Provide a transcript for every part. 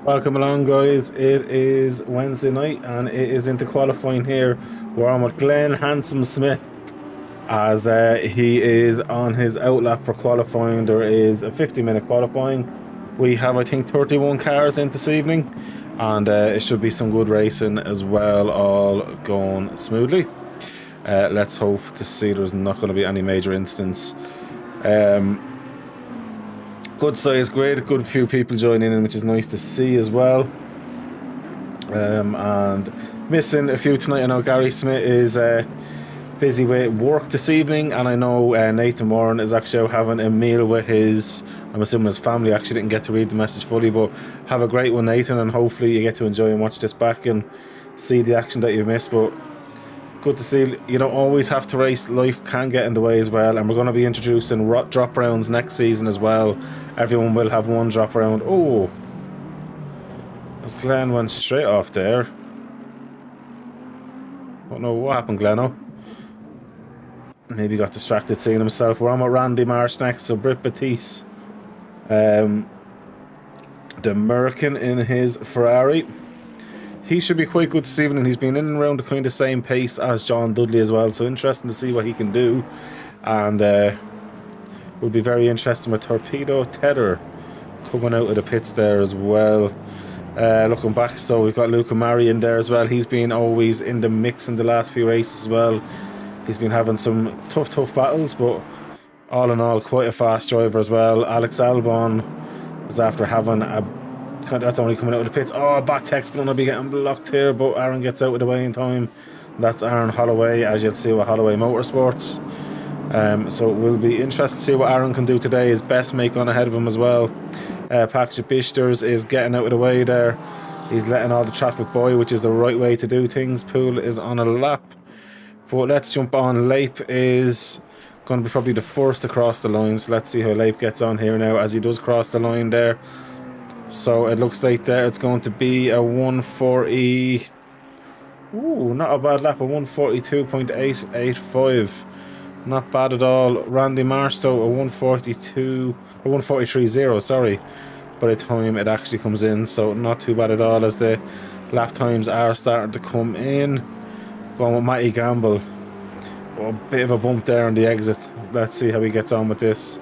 Welcome along, guys. It is Wednesday night and it is into qualifying here where I'm with Glenn Handsome Smith as he is on his outlap for qualifying. There is a 50-minute qualifying. We have, I think, 31 cars in this evening, and it should be some good racing as well, all going smoothly. Let's hope to see there's not going to be any major incidents. Good size grid, good few people joining in, which is nice to see as well. And missing a few tonight. I know Gary Smith is busy with work this evening, and I know Nathan Warren is actually out having a meal with his, I'm assuming his family. Actually didn't get to read the message fully, but have a great one, Nathan, and hopefully you get to enjoy and watch this back and see the action that you've missed. But good to see. You don't always have to race. Life can get in the way as well, and we're going to be introducing drop rounds next season as well. Everyone will have one drop round. Oh, as Glenn went straight off there. I don't know what happened, Gleno. Maybe got distracted seeing himself. We're on with Randy Marsh next, so Britt Batiste, the American in his Ferrari. He should be quite good this evening. He's been in and around the kind of same pace as John Dudley as well, so interesting to see what he can do. And will be very interesting with Torpedo Tedder coming out of the pits there as well. Looking back, so we've got Luca Mari in there as well. He's been always in the mix in the last few races as well. He's been having some tough battles, but all in all, quite a fast driver as well. Alex Albon is after having a... That's only coming out of the pits. Oh, Batek's going to be getting blocked here, but Aaron gets out of the way in time. That's Aaron Holloway, as you'll see with Holloway Motorsports. So it will be interesting to see what Aaron can do today. His best make on ahead of him as well. Patrick Bishters is getting out of the way there. He's letting all the traffic by, which is the right way to do things. Poole is on a lap. But let's jump on. Leip is going to be probably the first to cross the line. So let's see how Leip gets on here now as he does cross the line there. So it looks like there it's going to be a 140. Ooh, not a bad lap. A 142.885. Not bad at all. Randy Marsh though, a 143.0, sorry, by the time it actually comes in. So not too bad at all as the lap times are starting to come in. Going with Matty Gamble. Oh, a bit of a bump there on the exit. Let's see how he gets on with this.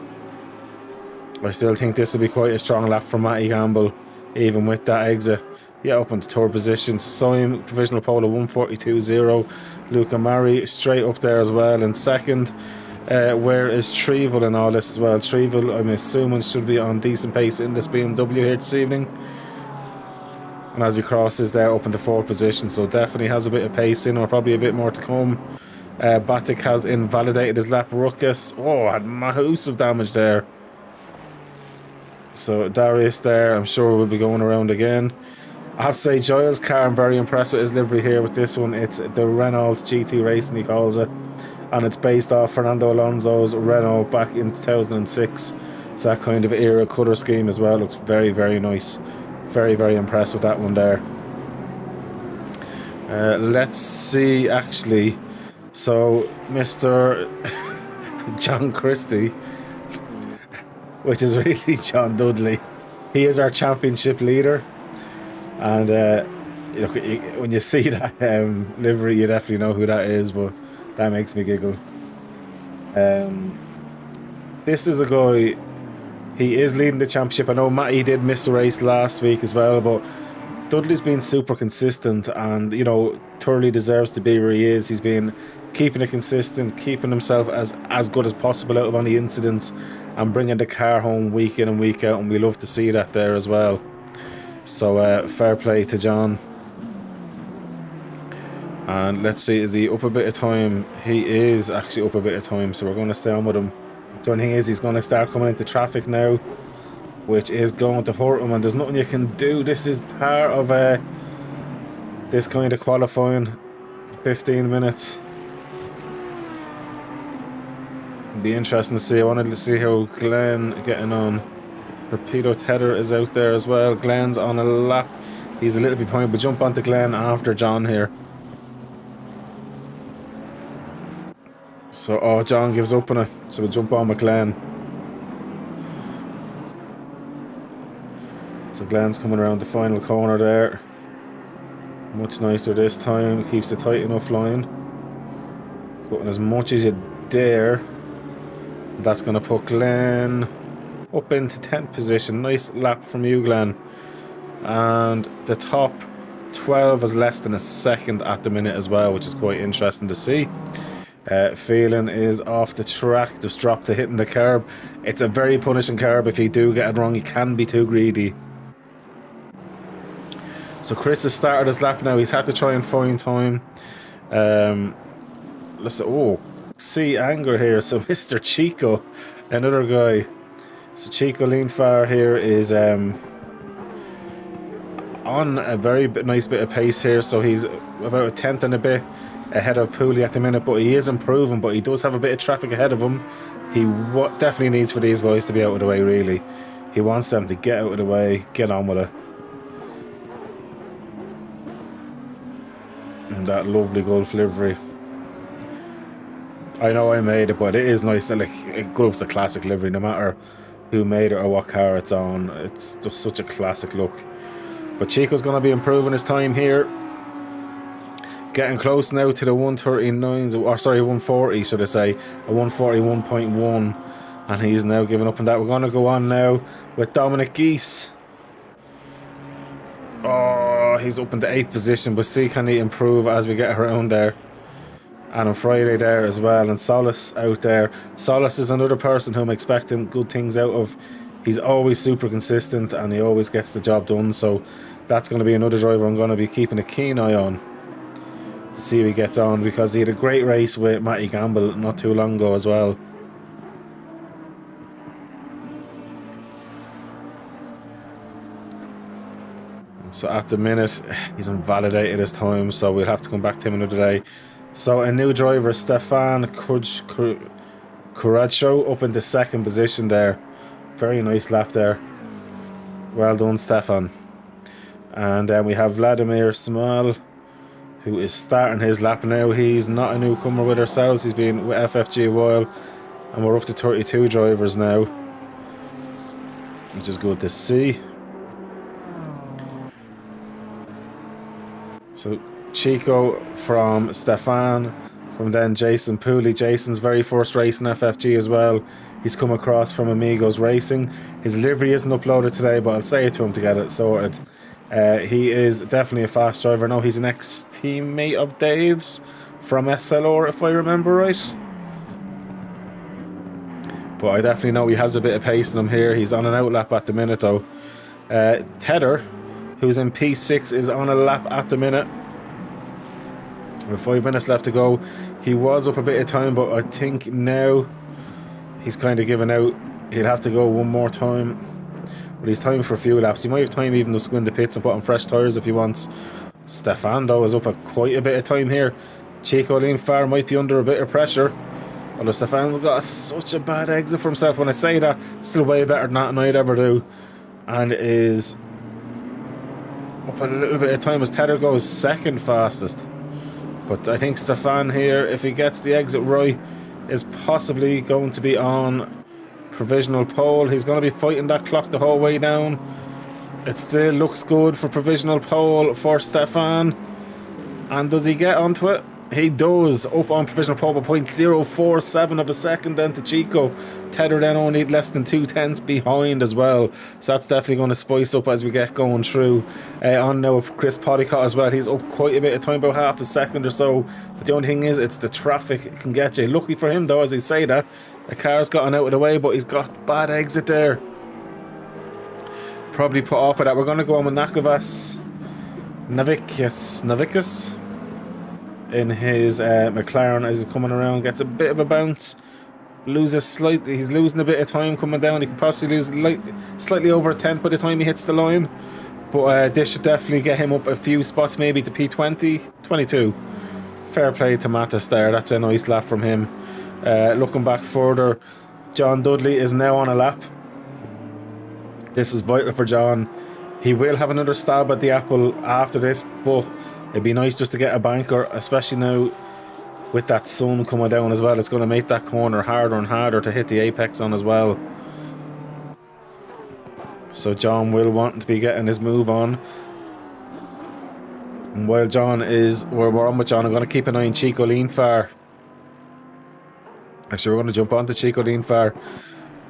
I still think this will be quite a strong lap for Matty Gamble, even with that exit. Yeah, up into third position. Simon, provisional pole of 142.0. Luca Mari straight up there as well in second. Where is Trevel in all this as well? Trevel, I'm assuming, should be on decent pace in this BMW here this evening. And as he crosses there, up into fourth position, so definitely has a bit of pace in, or probably a bit more to come. Batik has invalidated his lap. Ruckus, oh, had massive damage there. So Darius there, I'm sure will be going around again. I have to say, Giles' car, I'm very impressed with his livery here with this one. It's the Renault GT Racing, he calls it. And it's based off Fernando Alonso's Renault back in 2006. It's that kind of era colour scheme as well. It looks very, very nice. Very, very impressed with that one there. Let's see, actually. So, Mr. John Christie, which is really John Dudley. He is our championship leader. And look, when you see that livery, you definitely know who that is, but that makes me giggle. This is a guy, he is leading the championship. I know Matty did miss a race last week as well, but Dudley's been super consistent and, you know, thoroughly deserves to be where he is. He's been keeping it consistent, keeping himself as good as possible out of any incidents and bringing the car home week in and week out, and we love to see that there as well. So fair play to John. And let's see, is he up a bit of time? He is actually up a bit of time, so we're going to stay on with him. The only thing is he's going to start coming into traffic now, which is going to hurt him, and there's nothing you can do. This is part of this kind of qualifying. 15 minutes. It'll be interesting to see. I wanted to see how Glenn getting on. Torpedo Tedder is out there as well. Glenn's on a lap. He's a little bit behind, but jump onto Glenn after John here. So, oh, John gives up on it. So we'll jump on with Glenn. It's a Glenn's coming around the final corner there. Much nicer this time. Keeps a tight enough line. Cutting as much as you dare. That's going to put Glenn up into 10th position. Nice lap from you, Glenn. And the top 12 is less than a second at the minute as well, which is quite interesting to see. Phelan is off the track, just dropped to hitting the curb. It's a very punishing curb. If you do get it wrong, you can be too greedy. So Chris has started his lap now. He's had to try and find time. See anger here. So Mr. Chico, another guy. So Chico Leanfar here is on a very nice bit of pace here. So he's about a tenth and a bit ahead of Pooley at the minute, but he is improving, but he does have a bit of traffic ahead of him. He definitely needs for these guys to be out of the way, really. He wants them to get out of the way, get on with it. And that lovely Gulf livery. I know I made it, but it is nice. Like, Gulf's a classic livery, no matter who made it or what car it's on. It's just such a classic look. But Chico's going to be improving his time here. Getting close now to the 139s, or sorry, 140, should I say. A 141.1. And he's now giving up on that. We're going to go on now with Dominic Geese. Oh, he's up in the 8th position, but see, can he improve as we get around there. And on Friday there as well, and Solace out there. Solace is another person who I'm expecting good things out of. He's always super consistent and he always gets the job done, so that's going to be another driver I'm going to be keeping a keen eye on to see how he gets on, because he had a great race with Matty Gamble not too long ago as well. So at the minute, he's invalidated his time, so we'll have to come back to him another day. So a new driver, Stefan Kuradshow, up into 2nd position there. Very nice lap there. Well done, Stefan. And then we have Vladimir Smal, who is starting his lap now. He's not a newcomer with ourselves. He's been with FFG a while. And we're up to 32 drivers now, which is good to see. So Chico from Stefan, from then Jason Pooley. Jason's very first race in FFG as well. He's come across from Amigos Racing. His livery isn't uploaded today, but I'll say it to him to get it sorted. He is definitely a fast driver. No, he's an ex-teammate of Dave's from SLR, if I remember right. But I definitely know he has a bit of pace in him here. He's on an outlap at the minute though. Tedder, who's in P6, is on a lap at the minute. With 5 minutes left to go. He was up a bit of time, but I think now he's kind of given out. He'll have to go one more time. But he's time for a few laps. He might have time even to go in the pits and put on fresh tyres if he wants. Stefan though is up at quite a bit of time here. Chico Leanfar might be under a bit of pressure. Although Stefan's got such a bad exit for himself. When I say that, still way better than that than I'd ever do. And is up a little bit of time as Tedder goes 2nd fastest. But I think Stefan here, if he gets the exit right, is possibly going to be on provisional pole. He's going to be fighting that clock the whole way down. It still looks good for provisional pole for Stefan. And does he get onto it? He does, up on provisional pole by 0.047 of a second then to Chico. Tedder then only less than 2/10 behind as well. So that's definitely going to spice up as we get going through. On now with Chris Potticott as well. He's up quite a bit of time, about half a second or so. But the only thing is, it's the traffic it can get you. Lucky for him though, as I say that, the car's gotten out of the way, but he's got bad exit there. Probably put off with that. We're going to go on with Navicus in his McLaren as he's coming around. Gets a bit of a bounce. Loses slightly. He's losing a bit of time coming down. He could possibly lose slightly over a 10th by the time he hits the line. But this should definitely get him up a few spots, maybe to P20, 22. Fair play to Mattis there. That's a nice lap from him. Looking back further, John Dudley is now on a lap. This is vital for John. He will have another stab at the apple after this, but it'd be nice just to get a banker, especially now with that sun coming down as well. It's going to make that corner harder and harder to hit the apex on as well. So John will want to be getting his move on. And while John is, we're on with John, I'm going to keep an eye on Chico Leanfar. Actually, we're going to jump onto Chico Leanfar,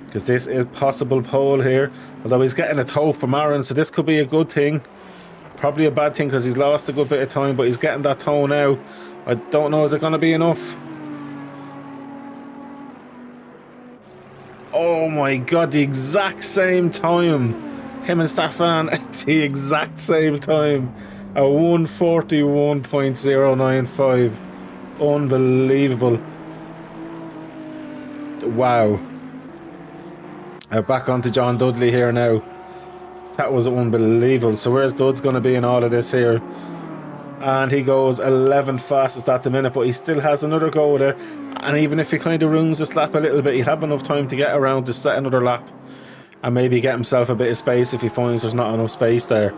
because this is possible pole here. Although he's getting a tow from Aaron, so this could be a good thing. Probably a bad thing because he's lost a good bit of time, but he's getting that tow now. I don't know, is it going to be enough? Oh my god, the exact same time. Him and Stefan at the exact same time. A 141.095. Unbelievable. Wow. Back onto John Dudley here now. That was unbelievable. So where's Dud's going to be in all of this here? And he goes 11th fastest at the minute, but he still has another go there. And even if he kind of ruins this lap a little bit, he'll have enough time to get around to set another lap. And maybe get himself a bit of space if he finds there's not enough space there.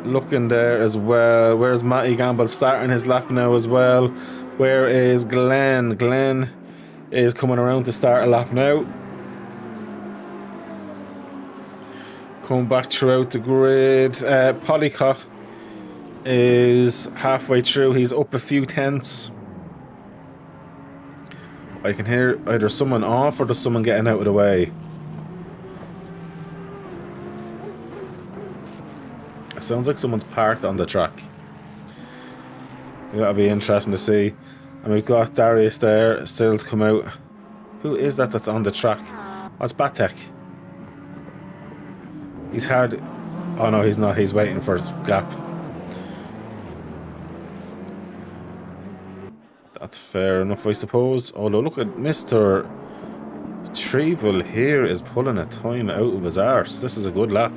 Looking there as well. Where's Matty Gamble starting his lap now as well? Where is Glenn? Glenn is coming around to start a lap now. Coming back throughout the grid. Polycott is halfway through. He's up a few tenths. I can hear either someone off or there's someone getting out of the way. It sounds like someone's parked on the track. That'll be interesting to see. And we've got Darius there still to come out. Who is that that's on the track? Oh, it's Batek. He's hard. Oh no, he's not. He's waiting for his gap. That's fair enough, I suppose. Although look at Mr. Trevel here is pulling a time out of his arse. This is a good lap.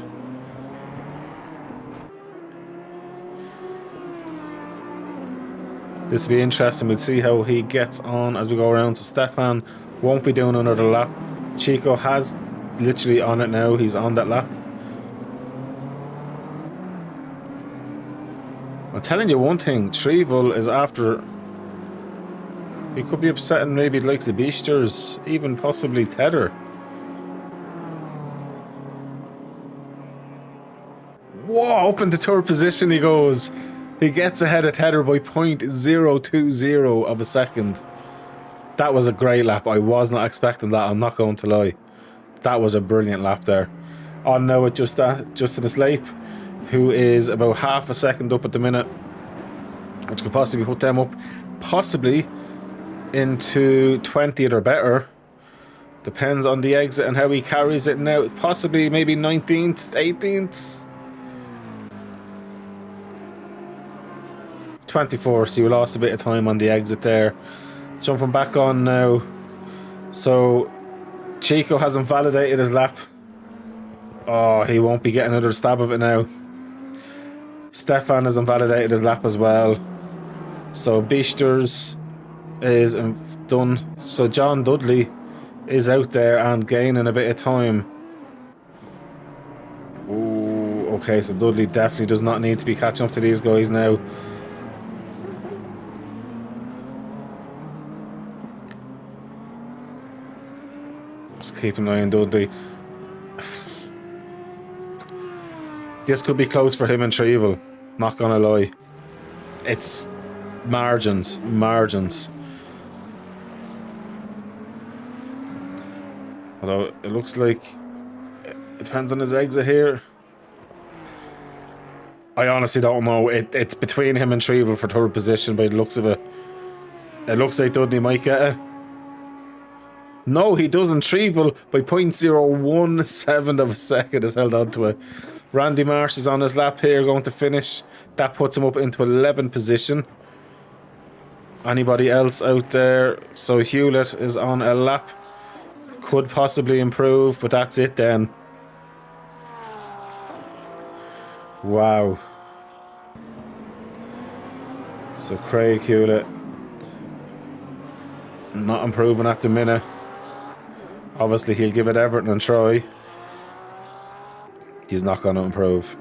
This will be interesting. We'll see how he gets on as we go around. So Stefan won't be doing another lap. Chico has literally on it now. He's on that lap. I'm telling you one thing. Trevel is after... He could be upsetting maybe like the Beasters. Even possibly Tedder. Whoa! Up into third position he goes. He gets ahead of Tedder by 0.020 of a second. That was a great lap. I was not expecting that. I'm not going to lie. That was a brilliant lap there. On now with Justin Slape, who is about half a second up at the minute, which could possibly put them up possibly into 20th or better. Depends on the exit and how he carries it now. Possibly maybe 19th, 18th. 24, so you lost a bit of time on the exit there. Jumping back on now. So Chico hasn't validated his lap. Oh, he won't be getting another stab of it now. Stefan hasn't validated his lap as well. So Beasters is done. So John Dudley is out there and gaining a bit of time. Ooh, okay, so Dudley definitely does not need to be catching up to these guys now. Just keep an eye on Dudley. This could be close for him and Trevel. Not gonna lie. It's margins. Although it looks like it depends on his exit here. I honestly don't know. It's between him and Trevel for third position by the looks of it. It looks like Dudley might get it. No, he doesn't. Trevel by 0.017 of a second has held on to it. Randy Marsh is on his lap here, going to finish. That puts him up into 11th position. Anybody else out there? So Hewlett is on a lap. Could possibly improve, but that's it then. Wow. So Craig Hewlett not improving at the minute. Obviously he'll give it Everton and try. He's not going to improve.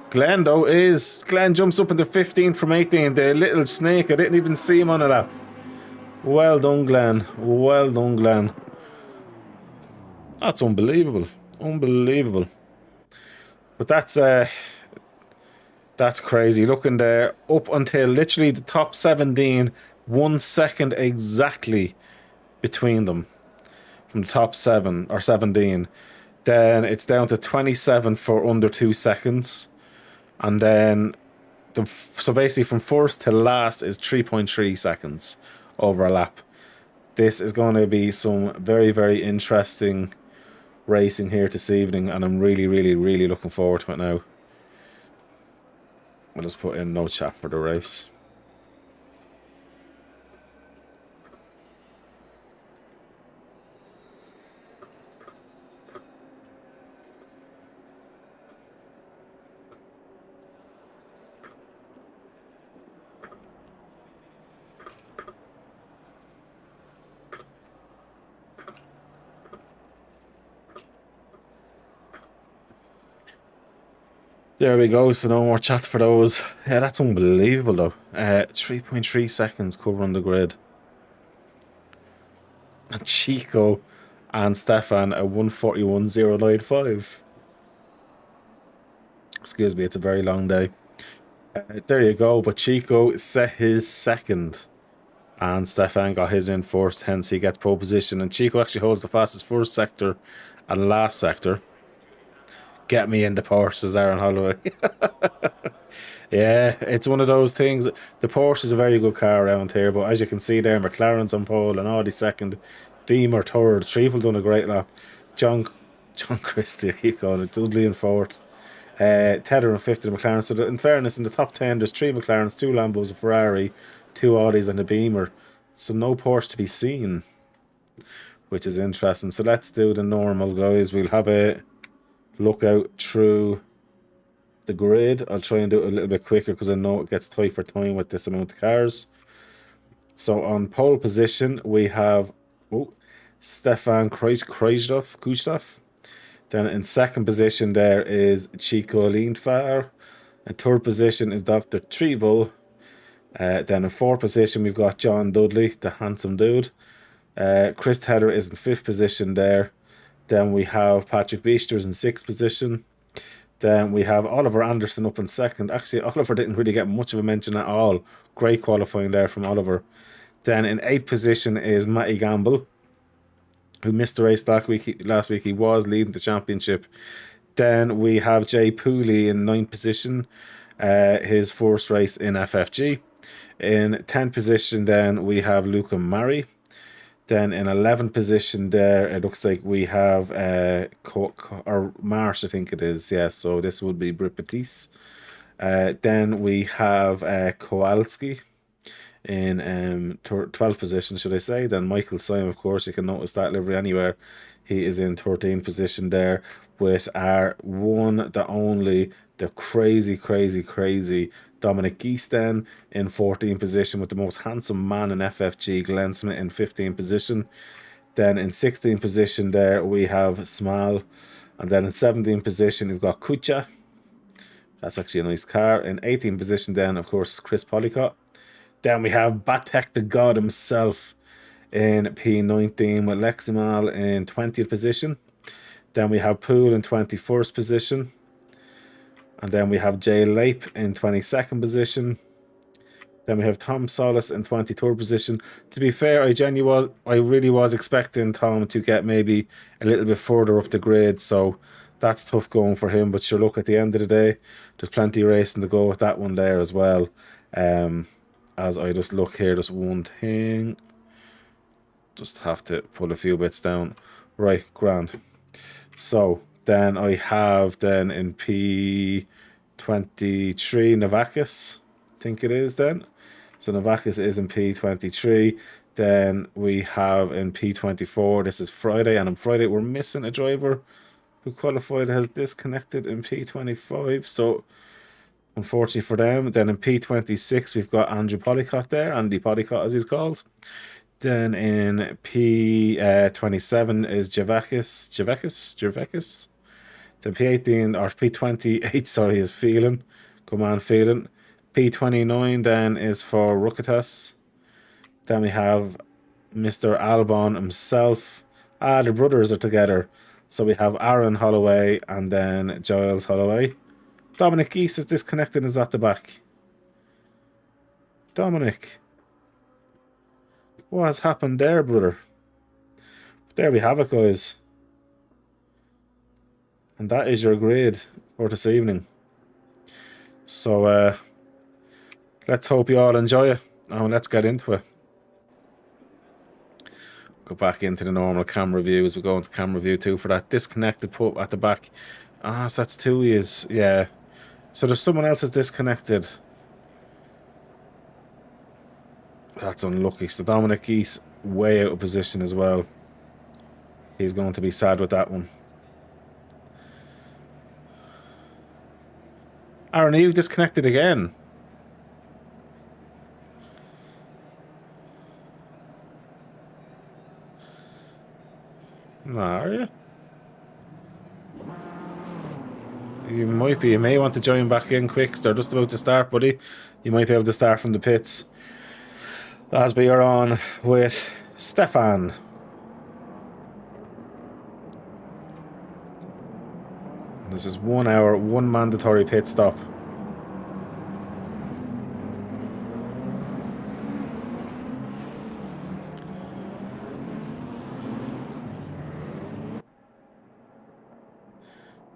Glenn though is. Glenn jumps up into 15th from 18. The little snake, I didn't even see him on a lap. Well done, Glenn. Well done, Glenn. That's unbelievable. Unbelievable. But that's crazy. Looking there, up until literally the top 17, 1 second exactly between them from the top 7 or 17. Then it's down to 27 for under 2 seconds. And then, so basically from first to last is 3.3 seconds over a lap. This is going to be some very, very interesting racing here this evening. And I'm really, really, really looking forward to it now. I'll just put in no chat for the race. There we go, so no more chat for those. Yeah, that's unbelievable though. 3.3 seconds covering the grid. And Chico and Stefan at 1:41.095. Excuse me, it's a very long day. There you go, but Chico set his second. And Stefan got his in first, hence he gets pole position. And Chico actually holds the fastest first sector and last sector. Get me in the Porsche, says Aaron Holloway. Yeah, it's one of those things. The Porsche is a very good car around here, but as you can see there, McLaren's on pole and Audi second, Beamer third, Trevel done a great lap. John Christie, I keep calling it, Dudley in fourth. Tedder in fifth in McLaren. So in fairness, in the top 10, there's 3 McLarens, 2 Lambos, a Ferrari, 2 Audis and a Beamer. So no Porsche to be seen, which is interesting. So let's do the normal, guys. We'll have a look out through the grid. I'll try and do it a little bit quicker because I know it gets tight for time with this amount of cars. So on pole position, we have Stefan Krzysztof. Then in second position there is Chico Lindfar. In third position is Dr. Trevel. Then in fourth position we've got John Dudley, the handsome dude. Chris Tedder is in fifth position there. Then we have Patrick Beesters in sixth position. Then we have Oliver Anderson up in second. Actually, Oliver didn't really get much of a mention at all. Great qualifying there from Oliver. Then in eighth position is Matty Gamble, who missed the race last week. He was leading the championship. Then we have Jay Pooley in ninth position, his first race in FFG. In 10th position, then we have Luca Murray. Then in 11th position there, it looks like we have or Marsh, I think it is. Yeah, so this would be Brit Batiste. Then we have Kowalski in 12th position, should I say. Then Michael Syme, of course, you can notice that livery anywhere. He is in 13th position there with our one, the only, the crazy Dominic Geesten in 14th position with the most handsome man in FFG, Glenn Smith, in 15th position. Then in 16th position there we have Small. And then in 17th position we've got Kucha. That's actually a nice car. In 18th position then, of course, Chris Policott. Then we have Batek the God himself in P19 with Leximal in 20th position. Then we have Poole in 21st position. And then we have Jay Lape in 22nd position. Then we have Tom Solis in 23rd position. To be fair, I really was expecting Tom to get maybe a little bit further up the grid. So that's tough going for him. But sure, look, at the end of the day, there's plenty of racing to go with that one there as well. As I just look here, just one thing. Just have to pull a few bits down. Right, grand. So then I have then in P23 Navakis, I think it is then. So Navakis is in P23. Then we have in P24, this is Friday, and on Friday we're missing a driver who qualified, has disconnected in P25. So unfortunately for them. Then in P26 we've got Andrew Policott there, Andy Policott as he's called. Then in P27 is Javekis. Then P18 or P28, sorry, is Phelan. Come on, Phelan. P29 then is for Rukatas. Then we have Mr. Albon himself. Ah, the brothers are together. So we have Aaron Holloway and then Giles Holloway. Dominic Geese is disconnected and is at the back. Dominic. What has happened there, brother? There we have it, guys. And that is your grade for this evening. So, let's hope you all enjoy it. Oh, let's get into it. Go back into the normal camera view as we go into camera view 2 for that disconnected pup at the back. Ah, so that's 2 years. Yeah. So there's someone else is disconnected. That's unlucky. So Dominic Geese way out of position as well. He's going to be sad with that one. Aaron, are you disconnected again? No, are you? You might be. You may want to join back in quick. They're just about to start, buddy. You might be able to start from the pits. As we are on with Stefan. This is 1 hour, 1 mandatory pit stop.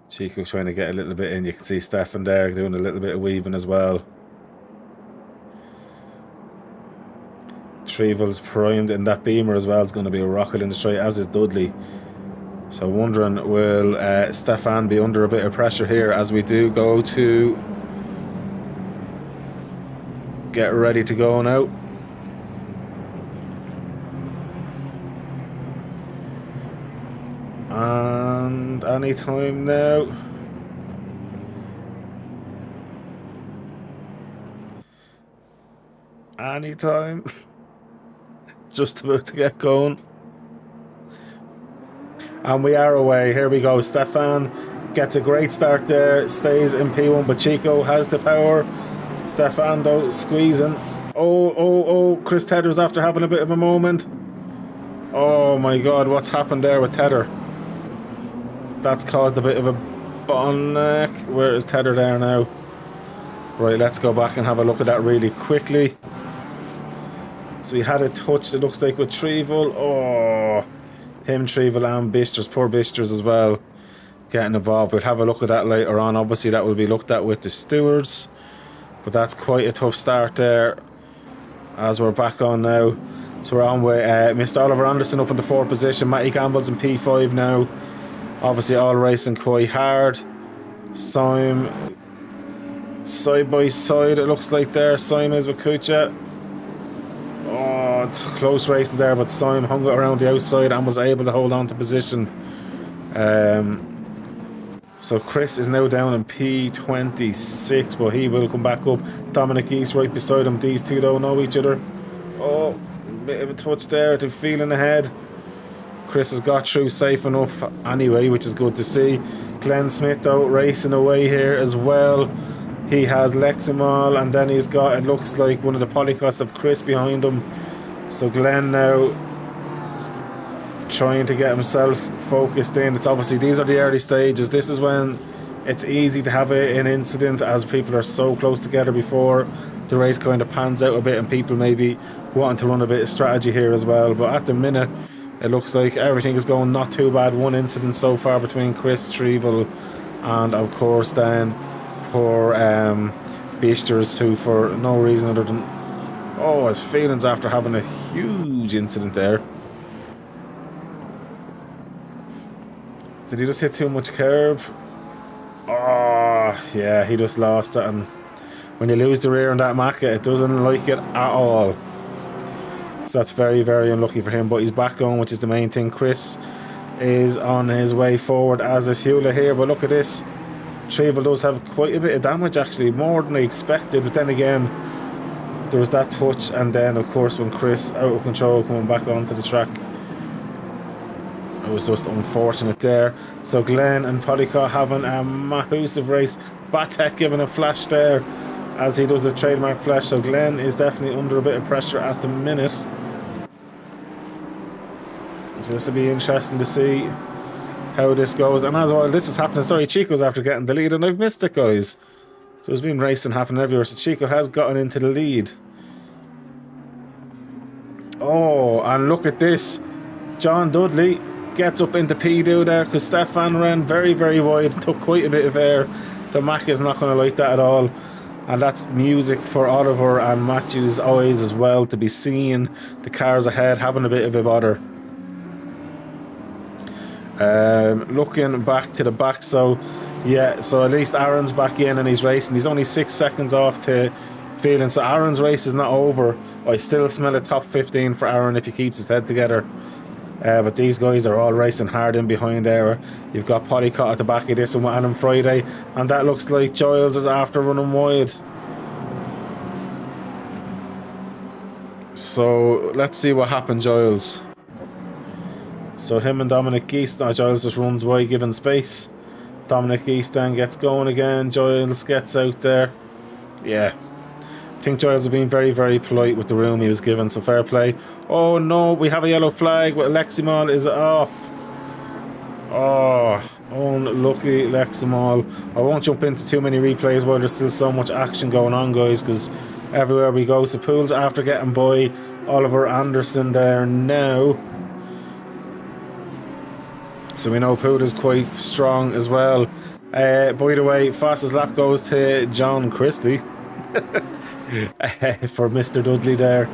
Chico's trying to get a little bit in. You can see Stefan there doing a little bit of weaving as well. Trevel's primed in that Beamer as well. It's going to be a rocket in the straight, as is Dudley. So wondering, will Stefan be under a bit of pressure here as we do go to get ready to go now. And any time now. Anytime. Just about to get going. And we are away. Here we go. Stefan gets a great start there. Stays in P1, but Chico has the power. Stefan, though, squeezing. Oh. Chris Tedder's after having a bit of a moment. Oh, my God. What's happened there with Tedder? That's caused a bit of a bottleneck. Where is Tedder there now? Right, let's go back and have a look at that really quickly. So he had a touch, it looks like, with Trevel. Oh, him, Trevel, and Bisters. Poor Bisters as well getting involved. We'll have a look at that later on. Obviously, that will be looked at with the stewards. But that's quite a tough start there as we're back on now. So we're on with Mr. Oliver Anderson up in the 4th position. Matty Gamble's in P5 now. Obviously, all racing quite hard. Sim side by side, it looks like there. Sim is with Kucha. Oh, close racing there, but Sim hung it around the outside and was able to hold on to position. So Chris is now down in P26, but he will come back up. Dominic East right beside him. These two don't know each other. Oh, bit of a touch there to feeling ahead. Chris has got through safe enough anyway, which is good to see. Glenn Smith though racing away here as well. He has Leximal, and then he's got, it looks like, one of the polycots of Chris behind him. So Glenn now trying to get himself focused in. It's obviously, these are the early stages. This is when it's easy to have an incident, as people are so close together before the race kind of pans out a bit, and people maybe wanting to run a bit of strategy here as well. But at the minute, it looks like everything is going not too bad. One incident so far between Chris Trevel and, of course, then poor Bisters, who for no reason other than, oh, his feelings after having a huge incident there. Did he just hit too much curb? Oh, yeah, he just lost it. And when you lose the rear on that Macca, it doesn't like it at all. So that's very, very unlucky for him. But he's back on, which is the main thing. Chris is on his way forward, as is Hewlett here. But look at this. Trevel does have quite a bit of damage, actually, more than I expected. But then again, there was that touch, and then, of course, when Chris, out of control, coming back onto the track, it was just unfortunate there. So Glenn and Polycott having a massive race. Batek giving a flash there, as he does a trademark flash. So Glenn is definitely under a bit of pressure at the minute. So this will be interesting to see how this goes. And as well, this is happening. Sorry, Chico's after getting the lead, and I've missed it, guys. So there's been racing happening everywhere. So Chico has gotten into the lead. Oh, and look at this. John Dudley gets up into P2 there because Stefan ran very, very wide. Took quite a bit of air. The Mac is not going to like that at all. And that's music for Oliver and Matthew's eyes as well, to be seeing the cars ahead having a bit of a bother. Looking back to the back, so yeah, so at least Aaron's back in and he's racing. He's only 6 seconds off to Phelan, so Aaron's race is not over. I still smell a top 15 for Aaron if he keeps his head together. But these guys are all racing hard in behind there. You've got Polycott at the back of this one with Adam Friday, and that looks like Giles is after running wide. So let's see what happened, Giles. So him and Dominic Geese, Giles just runs wide, giving space. Dominic Geese then gets going again. Giles gets out there. Yeah. I think Giles has been very, very polite with the room he was given, so fair play. Oh no, we have a yellow flag, but Leximol is off. Oh, unlucky Leximol. I won't jump into too many replays while there's still so much action going on, guys, because everywhere we go. So Pools after getting by Oliver Anderson there now. So we know Pool is quite strong as well. By the way, fastest lap goes to John Christie for Mr. Dudley there.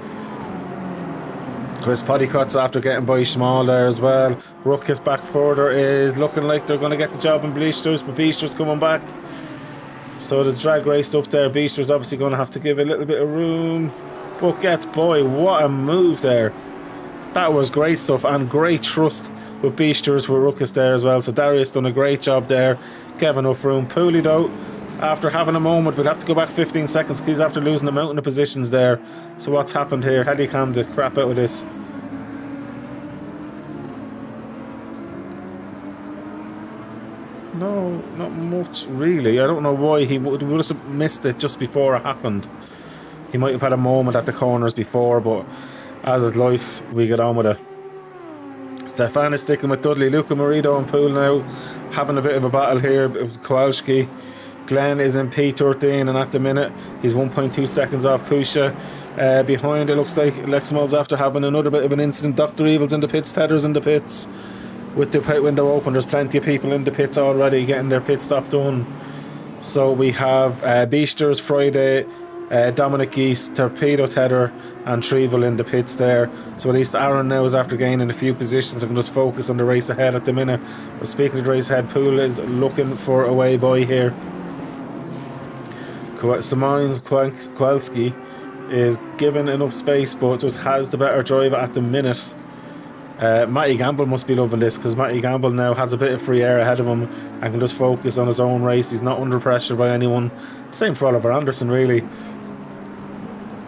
Chris Poddycott's after getting by Small there as well. Ruckus back further is looking like they're going to get the job in Bleasters, but Bleasters coming back. So the drag race up there. Bleasters obviously going to have to give a little bit of room, but gets by. What a move there. That was great stuff, and great trust with Beasters with Ruckus there as well. So Darius done a great job there, gave enough room. Pooley though, after having a moment, we'll have to go back 15 seconds because he's after losing a mountain of positions there. So what's happened here? Helicam the crap out of this. No, not much really. I don't know why he would have missed it just before it happened. He might have had a moment at the corners before, but as is life, we get on with it. Stefan is sticking with Dudley. Luca Marito and Poole now having a bit of a battle here with Kowalski. Glenn is in P13, and at the minute he's 1.2 seconds off Kusha. Behind it looks like Leximol's after having another bit of an incident. Dr. Evil's in the pits, Tedder's in the pits. With the pit window open, there's plenty of people in the pits already getting their pit stop done. So we have Beasters, Friday, Dominic Geese, Torpedo Tedder and Trevel in the pits there. So at least Aaron now is after gaining a few positions and can just focus on the race ahead at the minute. But speaking of the race ahead, Poole is looking for a way by here. Simons Kowalski is given enough space but just has the better driver at the minute. Matty Gamble must be loving this because Matty Gamble now has a bit of free air ahead of him and can just focus on his own race. He's not under pressure by anyone. Same for Oliver Anderson really.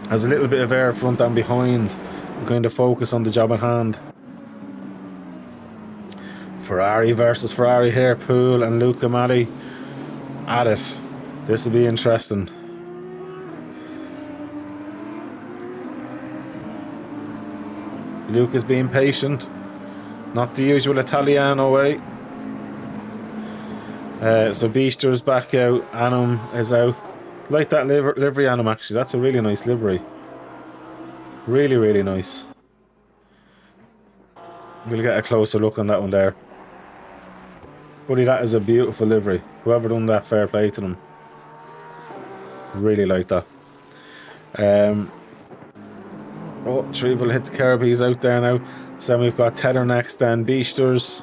Has a little bit of air front and behind and kind of focus on the job at hand. Ferrari versus Ferrari here. Poole and Luca Matti at it. This will be interesting. Luke is being patient. Not the usual Italiano way. So Beaster's back out. Anum is out. Like that livery Anum actually. That's a really nice livery. Really, really nice. We'll get a closer look on that one there. Buddy, that is a beautiful livery. Whoever done that, fair play to them. Really like that. Oh, Trevel hit the curb. He's out there now. So then we've got Tedder next, then Beasters,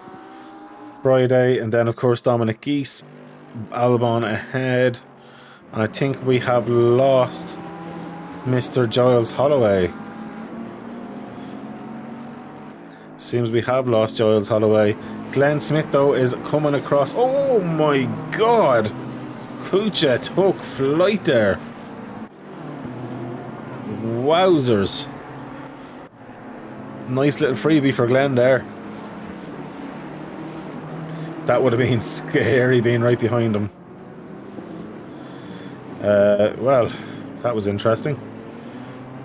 Friday, and then of course Dominic Geese. Albon ahead. And I think we have lost Mr. Giles Holloway. Seems we have lost Giles Holloway. Glenn Smith though is coming across. Oh my god! Kucha took flight there. Wowzers. Nice little freebie for Glenn there. That would have been scary being right behind him. Well, that was interesting.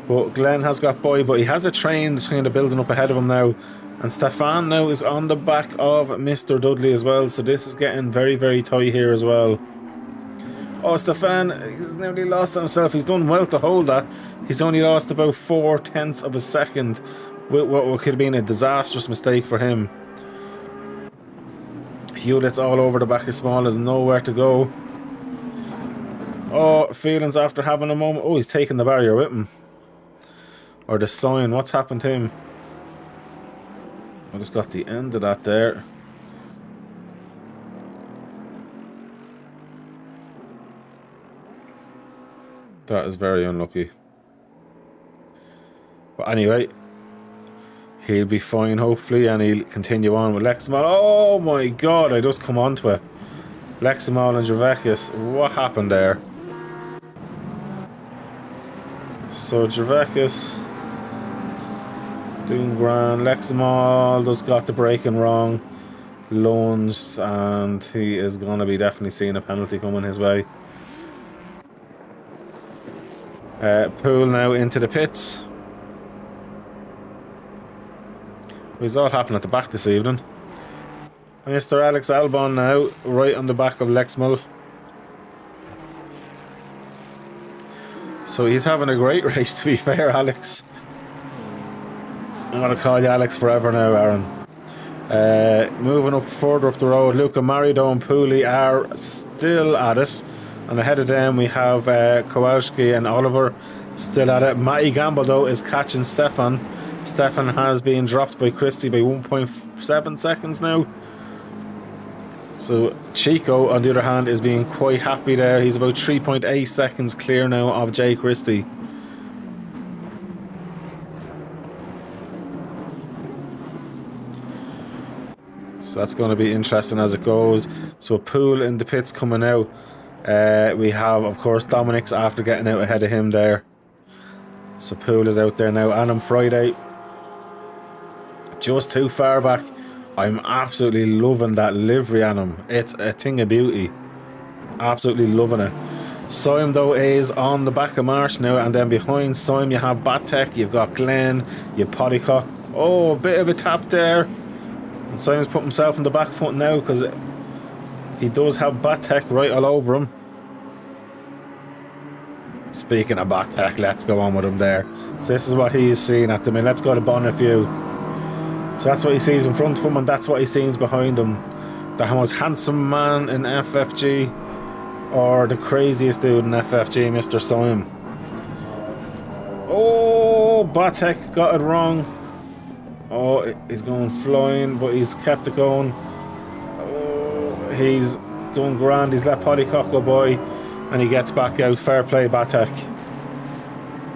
But Glenn has got by, but he has a train kind of building up ahead of him now. And Stefan now is on the back of Mr. Dudley as well, so this is getting very, very tight here as well. Oh, Stefan, he's nearly lost himself. He's done well to hold that. He's only lost about 4/10 of a second with what could have been a disastrous mistake for him. Hewlett's all over the back of Small, has nowhere to go. Oh, feelings after having a moment. Oh, he's taking the barrier with him. Or the sign. What's happened to him? I just got the end of that there. That is very unlucky. But anyway, he'll be fine hopefully, and he'll continue on with Leximal. Oh my god, I just come onto it. Leximal and Gervakis. What happened there? So Gervakis doing grand. Leximal just got the braking wrong. Lunged, and he is going to be definitely seeing a penalty coming his way. Poole now into the pits. It's all happening at the back this evening. Mr. Alex Albon now, right on the back of Lexmal. So he's having a great race, to be fair, Alex. I'm going to call you Alex forever now, Aaron. Moving up further up the road, Luca Marido and Pooley are still at it. And ahead of them we have Kowalski and Oliver still at it. Matty Gamble though is catching Stefan. Stefan has been dropped by Christie by 1.7 seconds now. So Chico on the other hand is being quite happy there. He's about 3.8 seconds clear now of Jay Christie. So that's going to be interesting as it goes. So Poole in the pits coming out. We have, of course, Dominic's after getting out ahead of him there. So Poole is out there now. Adam Friday just too far back. I'm absolutely loving that livery on him. It's a thing of beauty. Absolutely loving it. Sim though is on the back of Marsh now, and then behind Sim you have Batek, you've got Glenn, you have Podicott. Oh, a bit of a tap there. And Sim's put himself in the back foot now because he does have Batek right all over him. Speaking of Batek, let's go on with him there. So this is what he is seeing at the minute. Let's go to Bonneview. So that's what he sees in front of him, and that's what he sees behind him. The most handsome man in FFG, or the craziest dude in FFG, Mr. Sim. Oh, Batek got it wrong. Oh, he's going flying, but he's kept it going. Oh, he's done grand. He's let Podicott go by, and he gets back out. Fair play, Batek.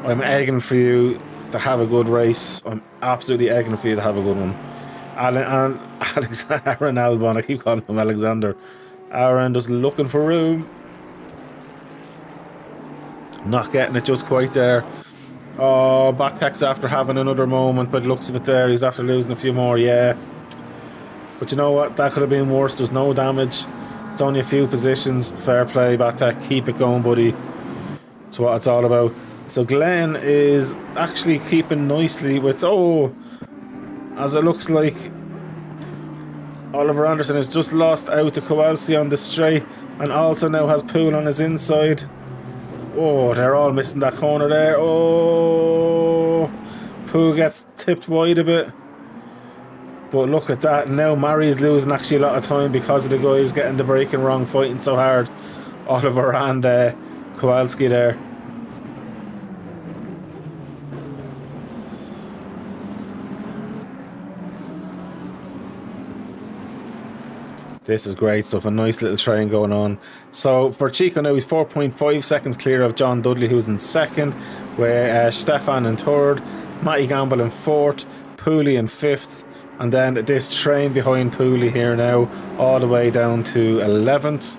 I'm egging for you to have a good race. I'm absolutely egging for you to have a good one. Aaron Albon, I keep calling him Alexander. Aaron just looking for room. Not getting it just quite there. Oh, Batek's after having another moment, but looks of it there. He's after losing a few more, yeah. But you know what? That could have been worse. There's no damage. It's only a few positions. Fair play, Batek. Keep it going, buddy. That's what it's all about. So Glenn is actually keeping nicely with... Oh, as it looks like Oliver Anderson has just lost out to Kowalski on the straight, and also now has Poole on his inside. Oh, they're all missing that corner there. Oh, Poole gets tipped wide a bit. But look at that. Now Murray's losing actually a lot of time because of the guys getting the braking wrong, fighting so hard. Oliver and Kowalski there. This is great stuff. A nice little train going on. So for Chico now, he's 4.5 seconds clear of John Dudley, who's in second, with Stefan in third, Matty Gamble in fourth, Pooley in fifth, and then this train behind Pooley here now, all the way down to 11th.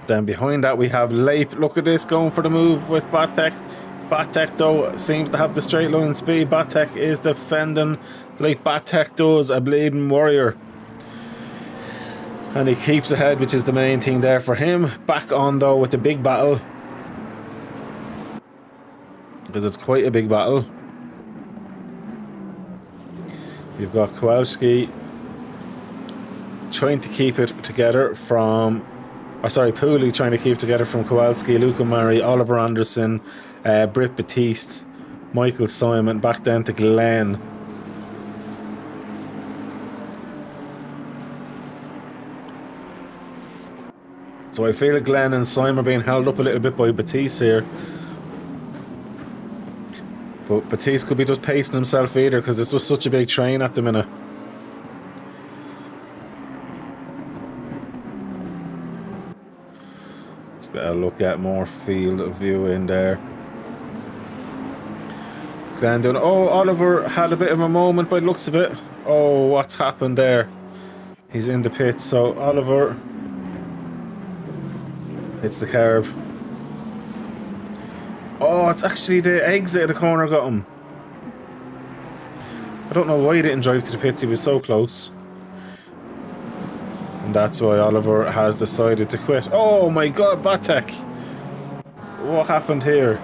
Then behind that we have Leip. Look at this, going for the move with Batek. Batek though seems to have the straight line speed. Batek is defending like Batek does, a bleeding warrior. And he keeps ahead, which is the main thing there for him. Back on though with the big battle, because it's quite a big battle. You've got Kowalski trying to keep it together from... Or sorry, Pooley trying to keep together from Kowalski, Luca Murray, Oliver Anderson, Britt Batiste, Michael Simon, back down to Glenn. So I feel like Glenn and Simon are being held up a little bit by Batiste here. But Batiste could be just pacing himself either, because it's just such a big train at the minute. Let's get a look at more field of view in there. Glenn doing... Oh, Oliver had a bit of a moment by the looks of it. Oh, what's happened there? He's in the pits, so Oliver... It's the curb. Oh, it's actually the exit of the corner got him. I don't know why he didn't drive to the pits, he was so close. And that's why Oliver has decided to quit. Oh my god, Batek! What happened here?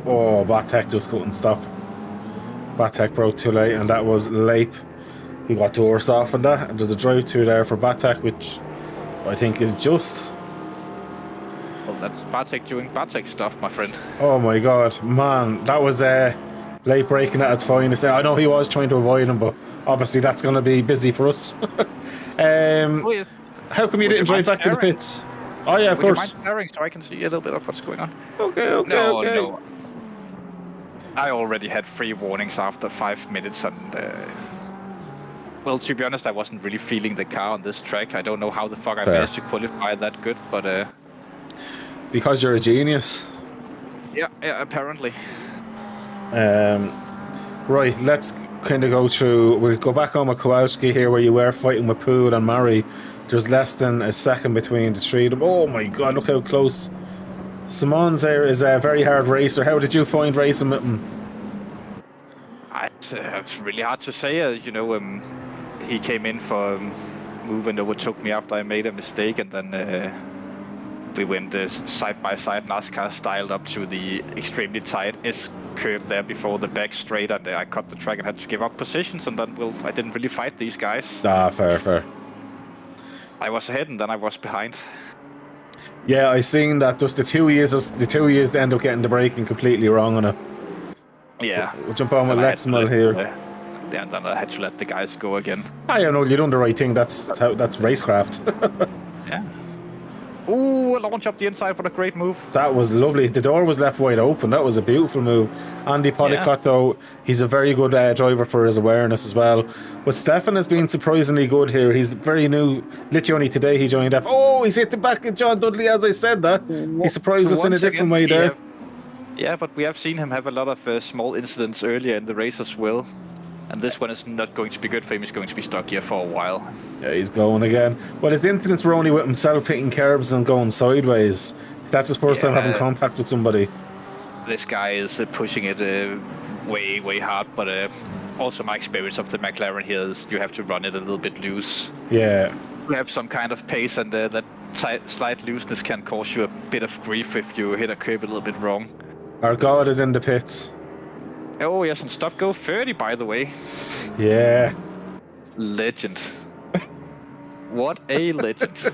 Oh, Batek just couldn't stop. Batek broke too late, and that was Leip. He got the worst off on that, and there's a drive-through there for Batek, which I think is just... Well, that's Batek doing Batek stuff, my friend. Oh my god, man, that was Leip breaking at its finest. I know he was trying to avoid him, but obviously that's going to be busy for us. How come you didn't drive back to the pits? Oh yeah, of course. Would you mind sharing so I can see a little bit of what's going on? Okay, okay, no, okay. No. I already had 3 warnings after 5 minutes, and well, to be honest, I wasn't really feeling the car on this track. I don't know how the fuck I managed to qualify that good, but because you're a genius. Yeah, apparently. Right, let's kind of go through. We'll go back on with Kowalski here, where you were fighting with Poole and Murray. There's less than a second between the three of them. Oh my god, look how close. Simons there is a very hard racer. How did you find racing with him? It's really hard to say. You know, he came in for a move and overtook me after I made a mistake, and then we went side by side NASCAR styled up to the extremely tight S curve there before the back straight, and I cut the track and had to give up positions, and then I didn't really fight these guys. Ah, fair. I was ahead and then I was behind. Yeah, I seen that. Just the two years end up getting the braking completely wrong on it. Yeah. We'll jump on with Lexmel here. Yeah, and then I had to let the guys go again. I don't know. You done the right thing. That's racecraft. Yeah. Ooh, a launch up the inside for a great move. That was lovely. The door was left wide open. That was a beautiful move. Andy Policott, though, he's a very good driver for his awareness as well. But Stefan has been surprisingly good here. He's very new. Literally only today he joined up. Oh, he's hit the back of John Dudley as I said that. He surprised us in a different way there. Yeah, but we have seen him have a lot of small incidents earlier in the race as well. And this one is not going to be good for him. He's going to be stuck here for a while. Yeah, he's going again. Well, his incidents were only with himself hitting curbs and going sideways. That's his first time having contact with somebody. This guy is pushing it way hard, but also my experience of the McLaren here is you have to run it a little bit loose. Yeah. You have some kind of pace, and that slight looseness can cause you a bit of grief if you hit a curve a little bit wrong. Our God is in the pits. Oh yes, and stop go 30 by the way. Yeah. Legend. What a legend.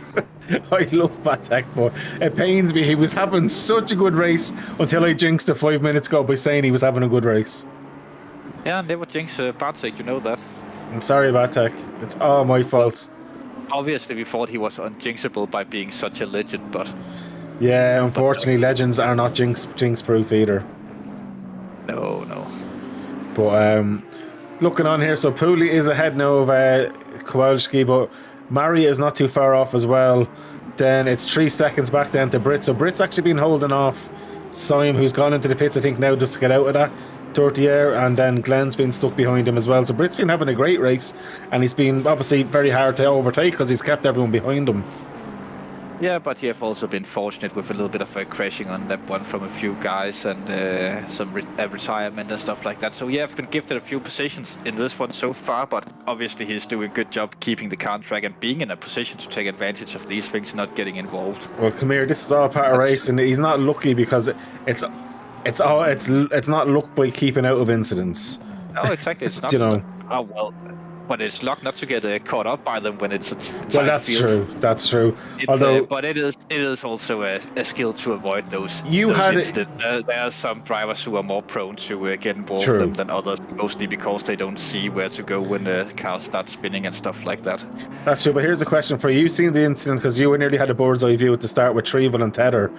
I love Batek, but it pains me. He was having such a good race until I jinxed it 5 minutes ago by saying he was having a good race. Yeah, never jinx Batek, you know that. I'm sorry, Batek. It's all my fault. Obviously, we thought he was unjinxable by being such a legend, but... Yeah, unfortunately, legends are not jinx-proof either. No. But looking on here, so Pooley is ahead now of Kowalski, but Murray is not too far off as well. Then it's 3 seconds back down to Britt. So Britt's actually been holding off Simon, who's gone into the pits, I think, now just to get out of that dirty air, and then Glenn's been stuck behind him as well. So Britt's been having a great race, and he's been obviously very hard to overtake because he's kept everyone behind him. Yeah, but you have also been fortunate with a little bit of crashing on that one from a few guys and some retirement and stuff like that. So yeah, I've been gifted a few positions in this one so far, but obviously he's doing a good job keeping the car on track and being in a position to take advantage of these things, not getting involved. Well, come here. This is all part of racing. He's not lucky because it's not luck by keeping out of incidents. No, exactly. It's not. You know. Oh well. But it's luck not to get caught up by them when it's a tight well, that's field. true. That's true. Although, but it is also a skill to avoid those. There are some drivers who are more prone to get involved in them than others, mostly because they don't see where to go when the car starts spinning and stuff like that. That's true. But here's a question for you: seen the incident because you nearly had a bird's eye view at the start with Trevel and Tether.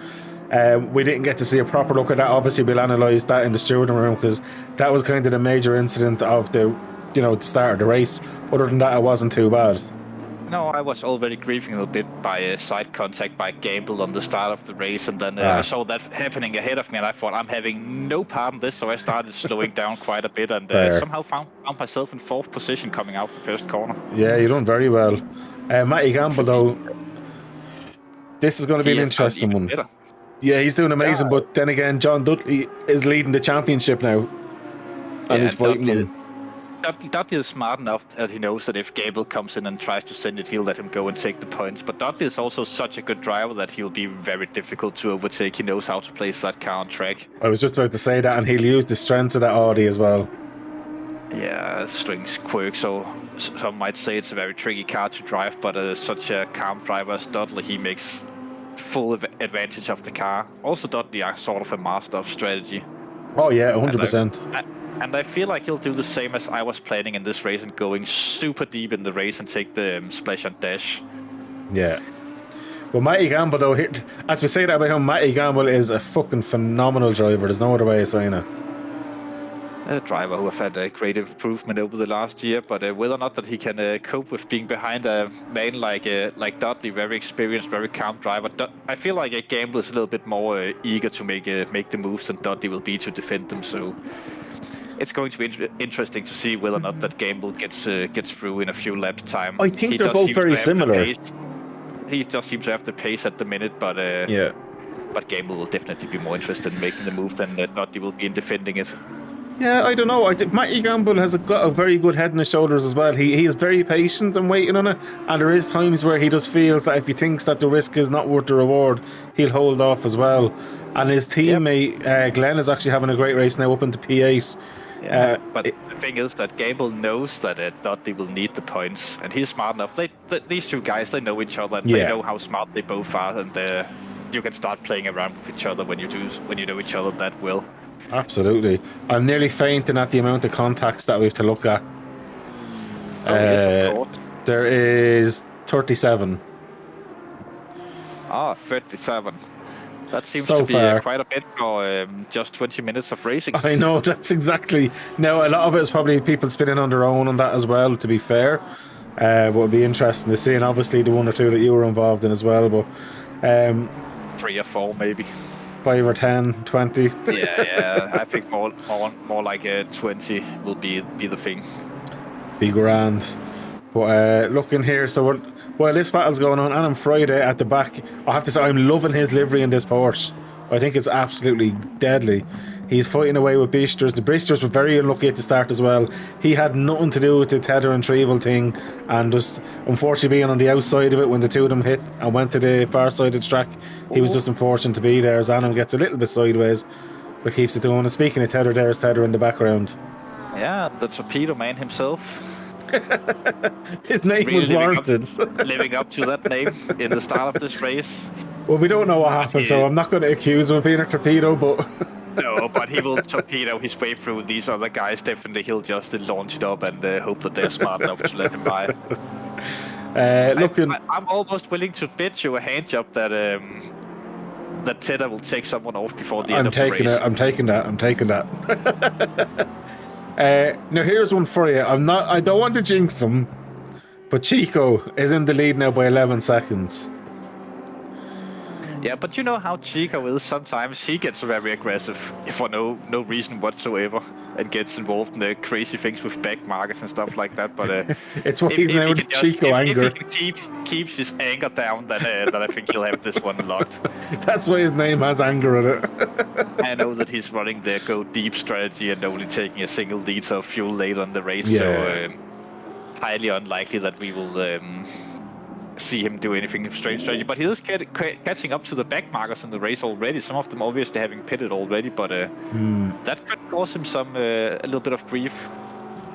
We didn't get to see a proper look at that. Obviously, we'll analyse that in the stewarding room because that was kind of the major incident of the start of the race. Other than that, it wasn't too bad. No, I was already grieving a little bit by side contact by Gamble on the start of the race, and then I saw that happening ahead of me, and I thought, I'm having no part in this, so I started slowing down quite a bit, and somehow found myself in 4th position coming out the first corner. Yeah, you're doing very well. Matty Gamble, though, this is going to be an interesting one. Better. Yeah, he's doing amazing, but then again, John Dudley is leading the championship now, and he's fighting. Dudley is smart enough that he knows that if Gable comes in and tries to send it, he'll let him go and take the points. But Dudley is also such a good driver that he'll be very difficult to overtake. He knows how to place that car on track. I was just about to say that, and he'll use the strengths of that Audi as well. Yeah, strings quirk, so some might say it's a very tricky car to drive, but such a calm driver as Dudley, he makes full advantage of the car. Also, Dudley are sort of a master of strategy. Oh yeah, 100%. And I feel like he'll do the same as I was planning in this race and going super deep in the race and take the splash and dash. Yeah. Well, Matty Gamble, though, as we say that about him, Matty Gamble is a fucking phenomenal driver. There's no other way of saying it. A driver who have had a great improvement over the last year, but whether or not that he can cope with being behind a man like Dudley, very experienced, very calm driver. I feel like Gamble is a little bit more eager to make the moves than Dudley will be to defend them. So it's going to be interesting to see whether or not that Gamble gets through in a few laps time. I think they're both very similar. He just seems to have the pace at the minute, but yeah. But Gamble will definitely be more interested in making the move than Dudley will be in defending it. Yeah, I don't know. I think Matty Gamble has got a very good head on his shoulders as well. He is very patient and waiting on it, and there is times where he just feels that if he thinks that the risk is not worth the reward, he'll hold off as well. And his teammate Glenn is actually having a great race now, up into P8. Yeah, but the thing is that Gamble knows that Dudley will need the points, and he's smart enough. These two guys, they know each other, and they know how smart they both are, and you can start playing around with each other when you know each other that well. Absolutely. I'm nearly fainting at the amount of contacts that we have to look at. Yes, of course. There is 37. 37. That seems so to be far. Quite a bit for just 20 minutes of racing. I know, that's exactly. Now, a lot of it is probably people spinning on their own on that as well, to be fair. But it'll be interesting to see, and obviously the 1 or 2 that you were involved in as well. But 3 or 4 maybe. 5 or 10, 20. yeah. I think more like 20 will be the thing. Be grand. But looking here, so while this battle's going on, and on Friday at the back, I have to say I'm loving his livery in this Porsche. I think it's absolutely deadly. He's fighting away with Bisters. The Bisters were very unlucky at the start as well. He had nothing to do with the Tether and Trevel thing, and just unfortunately being on the outside of it when the two of them hit and went to the far side of the track, he was just unfortunate to be there. Zanum gets a little bit sideways, but keeps it going. And speaking of Tether, there's Tether in the background. Yeah, the torpedo man himself. His name was warranted. Living up to that name in the start of this race. Well, we don't know what happened, so I'm not going to accuse him of being a torpedo, but... No, but he will torpedo his way through these other guys. Definitely, he'll just launch it up and hope that they're smart enough to let him by. I'm almost willing to bet you a hand job that that Tedder will take someone off before the end of the race. I'm taking that. Now here's one for you. I don't want to jinx him, but Chico is in the lead now by 11 seconds. Yeah, but you know how Chico is sometimes. He gets very aggressive for no reason whatsoever and gets involved in the crazy things with back markets and stuff like that. But It's what he's named Chico Anger. If he can keep his anger down, then I think he'll have this one locked. That's why his name has anger in it. I know that he's running the go deep strategy and only taking a single liter of fuel later in the race. Yeah. So highly unlikely that we will see him do anything strange strategy. But he is catching up to the back markers in the race already. Some of them obviously having pitted already, but that could cause him some a little bit of grief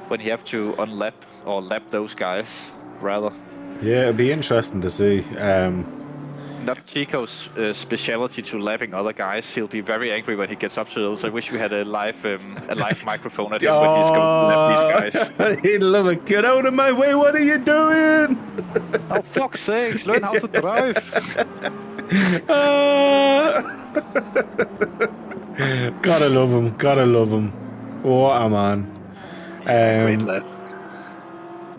when he have to unlap or lap those guys rather. Yeah, it'd be interesting to see. Not Chico's speciality to lapping other guys. He'll be very angry when he gets up to those. I wish we had a live microphone at him when he's going to lap these guys. He'd love it. Get out of my way! What are you doing? Oh, fuck's sakes! Learn how to drive. Gotta love him. Gotta love him. What a man. Great lad.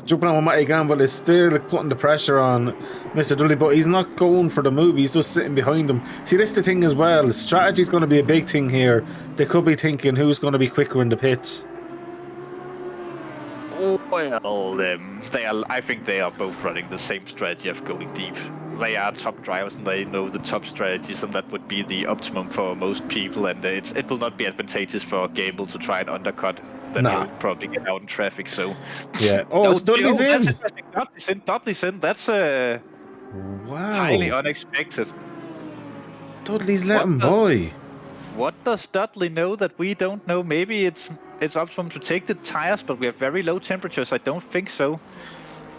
Jumping on with Matty Gamble is still putting the pressure on Mr. Dudley, but he's not going for the move. He's just sitting behind him. See, this is the thing as well. Strategy's going to be a big thing here. They could be thinking who's going to be quicker in the pits. Well, I think they are both running the same strategy of going deep. They are top drivers and they know the top strategies, and that would be the optimum for most people. And it will not be advantageous for Gamble to try and undercut. Then he'll probably get out in traffic. So yeah. Oh, it's Dudley's in. That's interesting. Dudley's in. That's wow. Highly unexpected. Dudley's letting boy. What does Dudley know that we don't know? Maybe it's optimum to take the tires, but we have very low temperatures. I don't think so.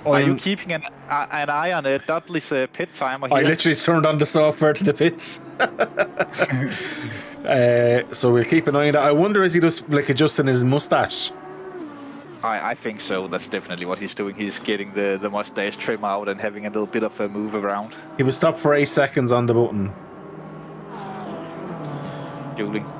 Are you keeping an eye on Dudley's pit timer here? I literally turned on the software to the pits. So we'll keep an eye on that. I wonder, is he just like adjusting his mustache? I think so. That's definitely what he's doing. He's getting the mustache trim out and having a little bit of a move around. He was stopped for 8 seconds on the button. Dueling.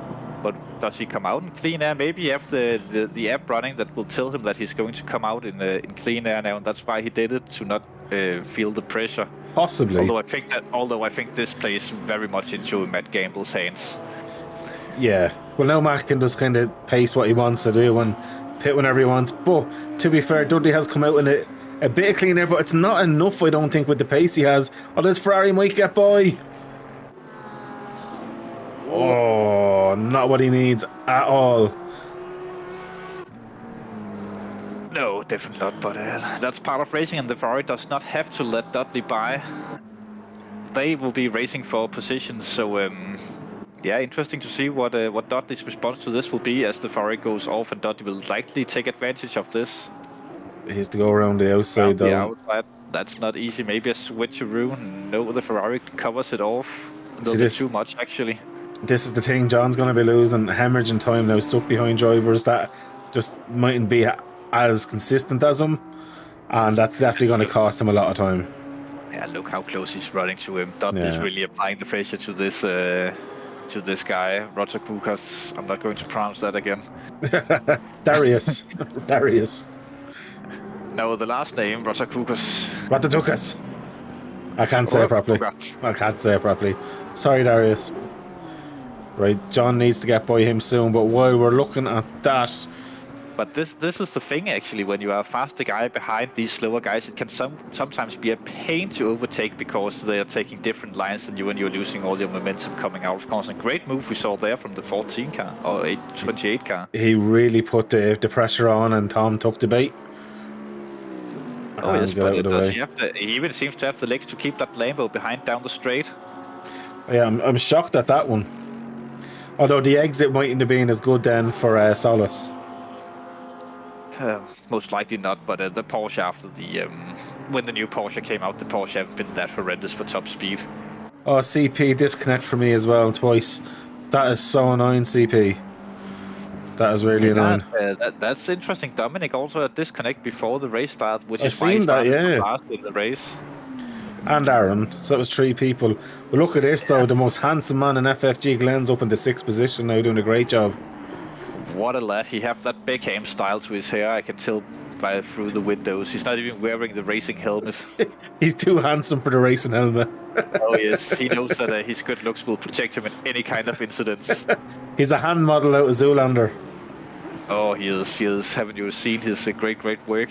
But does he come out in clean air? Maybe you have the app running that will tell him that he's going to come out in clean air now, and that's why he did it, to not feel the pressure. Possibly. Although I think this plays very much into Matt Gamble's hands. Yeah. Well, now Matt can just kind of pace what he wants to do and pit whenever he wants. But to be fair, Dudley has come out in a bit of clean air, but it's not enough, I don't think, with the pace he has. Or this Ferrari might get by. Oh, not what he needs at all. No, definitely not, but that's part of racing, and the Ferrari does not have to let Dudley by. They will be racing for positions, so yeah, interesting to see what Dudley's response to this will be as the Ferrari goes off, and Dudley will likely take advantage of this. He has to go around the outside, though. The outside, that's not easy. Maybe a switcheroo. No, the Ferrari covers it off. A little bit too much, actually. This is the thing. John's going to be losing hemorrhaging time now, stuck behind drivers that just mightn't be as consistent as him, and that's definitely going to cost him a lot of time. Yeah, look how close he's running to him. Dudley's really applying the pressure to this guy, Roger Kukas. I'm not going to pronounce that again. Darius. Darius. No, the last name, Roger Kukas. Roger Kukas. I can't say it properly. I can't say it properly. Sorry, Darius. Right, John needs to get by him soon, but while we're looking at that... But this is the thing, actually, when you are a faster guy behind these slower guys, it can sometimes be a pain to overtake because they are taking different lines than you and you're losing all your momentum coming out. Of course, a great move we saw there from the 14 car, or 28 car. He really put the pressure on, and Tom took the bait. Oh yes, but he even seems to have the legs to keep that Lambo behind down the straight. Yeah, I'm shocked at that one. Although the exit mightn't have been as good then for Solus. Most likely not, but the Porsche after when the new Porsche came out, the Porsche haven't been that horrendous for top speed. Oh, CP disconnect for me as well twice. That is so annoying, CP. That is really annoying. That's interesting. Dominic also had disconnect before the race start, which I've seen that, yeah. Last in the race. And Aaron, so that was 3 people. But look at this though, the most handsome man in FFG, Glenn's up in the 6th position now, doing a great job. What a lad. He have that Beckham style to his hair, I can tell by through the windows. He's not even wearing the racing helmet. He's too handsome for the racing helmet. Oh yes, he knows that his good looks will protect him in any kind of incidents. He's a hand model out of Zoolander. Oh, he is. He is. Haven't you seen his great work?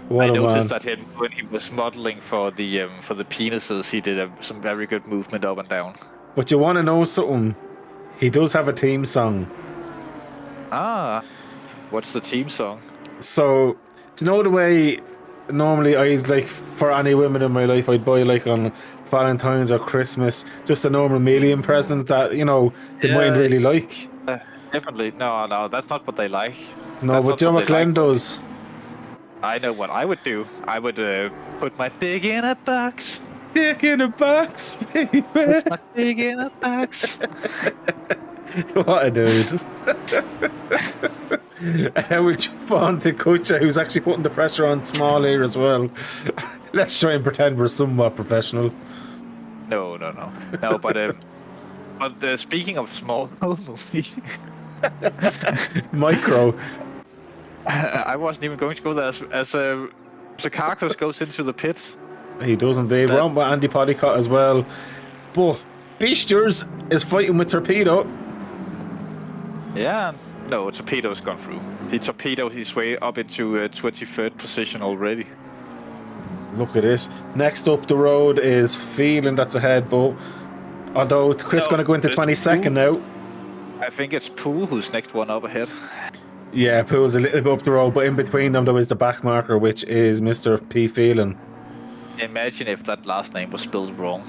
What I a man. noticed that him when he was modeling for the penises, he did some very good movement up and down. But you want to know something? He does have a theme song. Ah, what's the team song? So, do you know the way normally I like for any women in my life I'd buy like on Valentine's or Christmas just a normal million present that they mightn't really like. Definitely. No, that's not what they like. No, That's but not do you know what they Glenn like. does? I know what I would do. I would put my pig in a box. Dick in a box, baby. Put my pig in a box. What a dude. We'll jump on to Kutcher, who's actually putting the pressure on Small here as well. Let's try and pretend we're somewhat professional. No. But speaking of small movie, Micro. I wasn't even going to go there as Sakakos goes into the pit. He does indeed. We're on with Andy Polycott as well. But Beasters is fighting with Torpedo. Yeah, no, Torpedo's gone through. He torpedoed his way up into 23rd position already. Look at this. Next up the road is Phelan, that's ahead, but although Chris going to go into 22nd now. I think it's Poole who's next one up ahead. Yeah, Poole's a little bit up the road, but in between them there is the back marker, which is Mr. P. Phelan. Imagine if that last name was spelled wrong,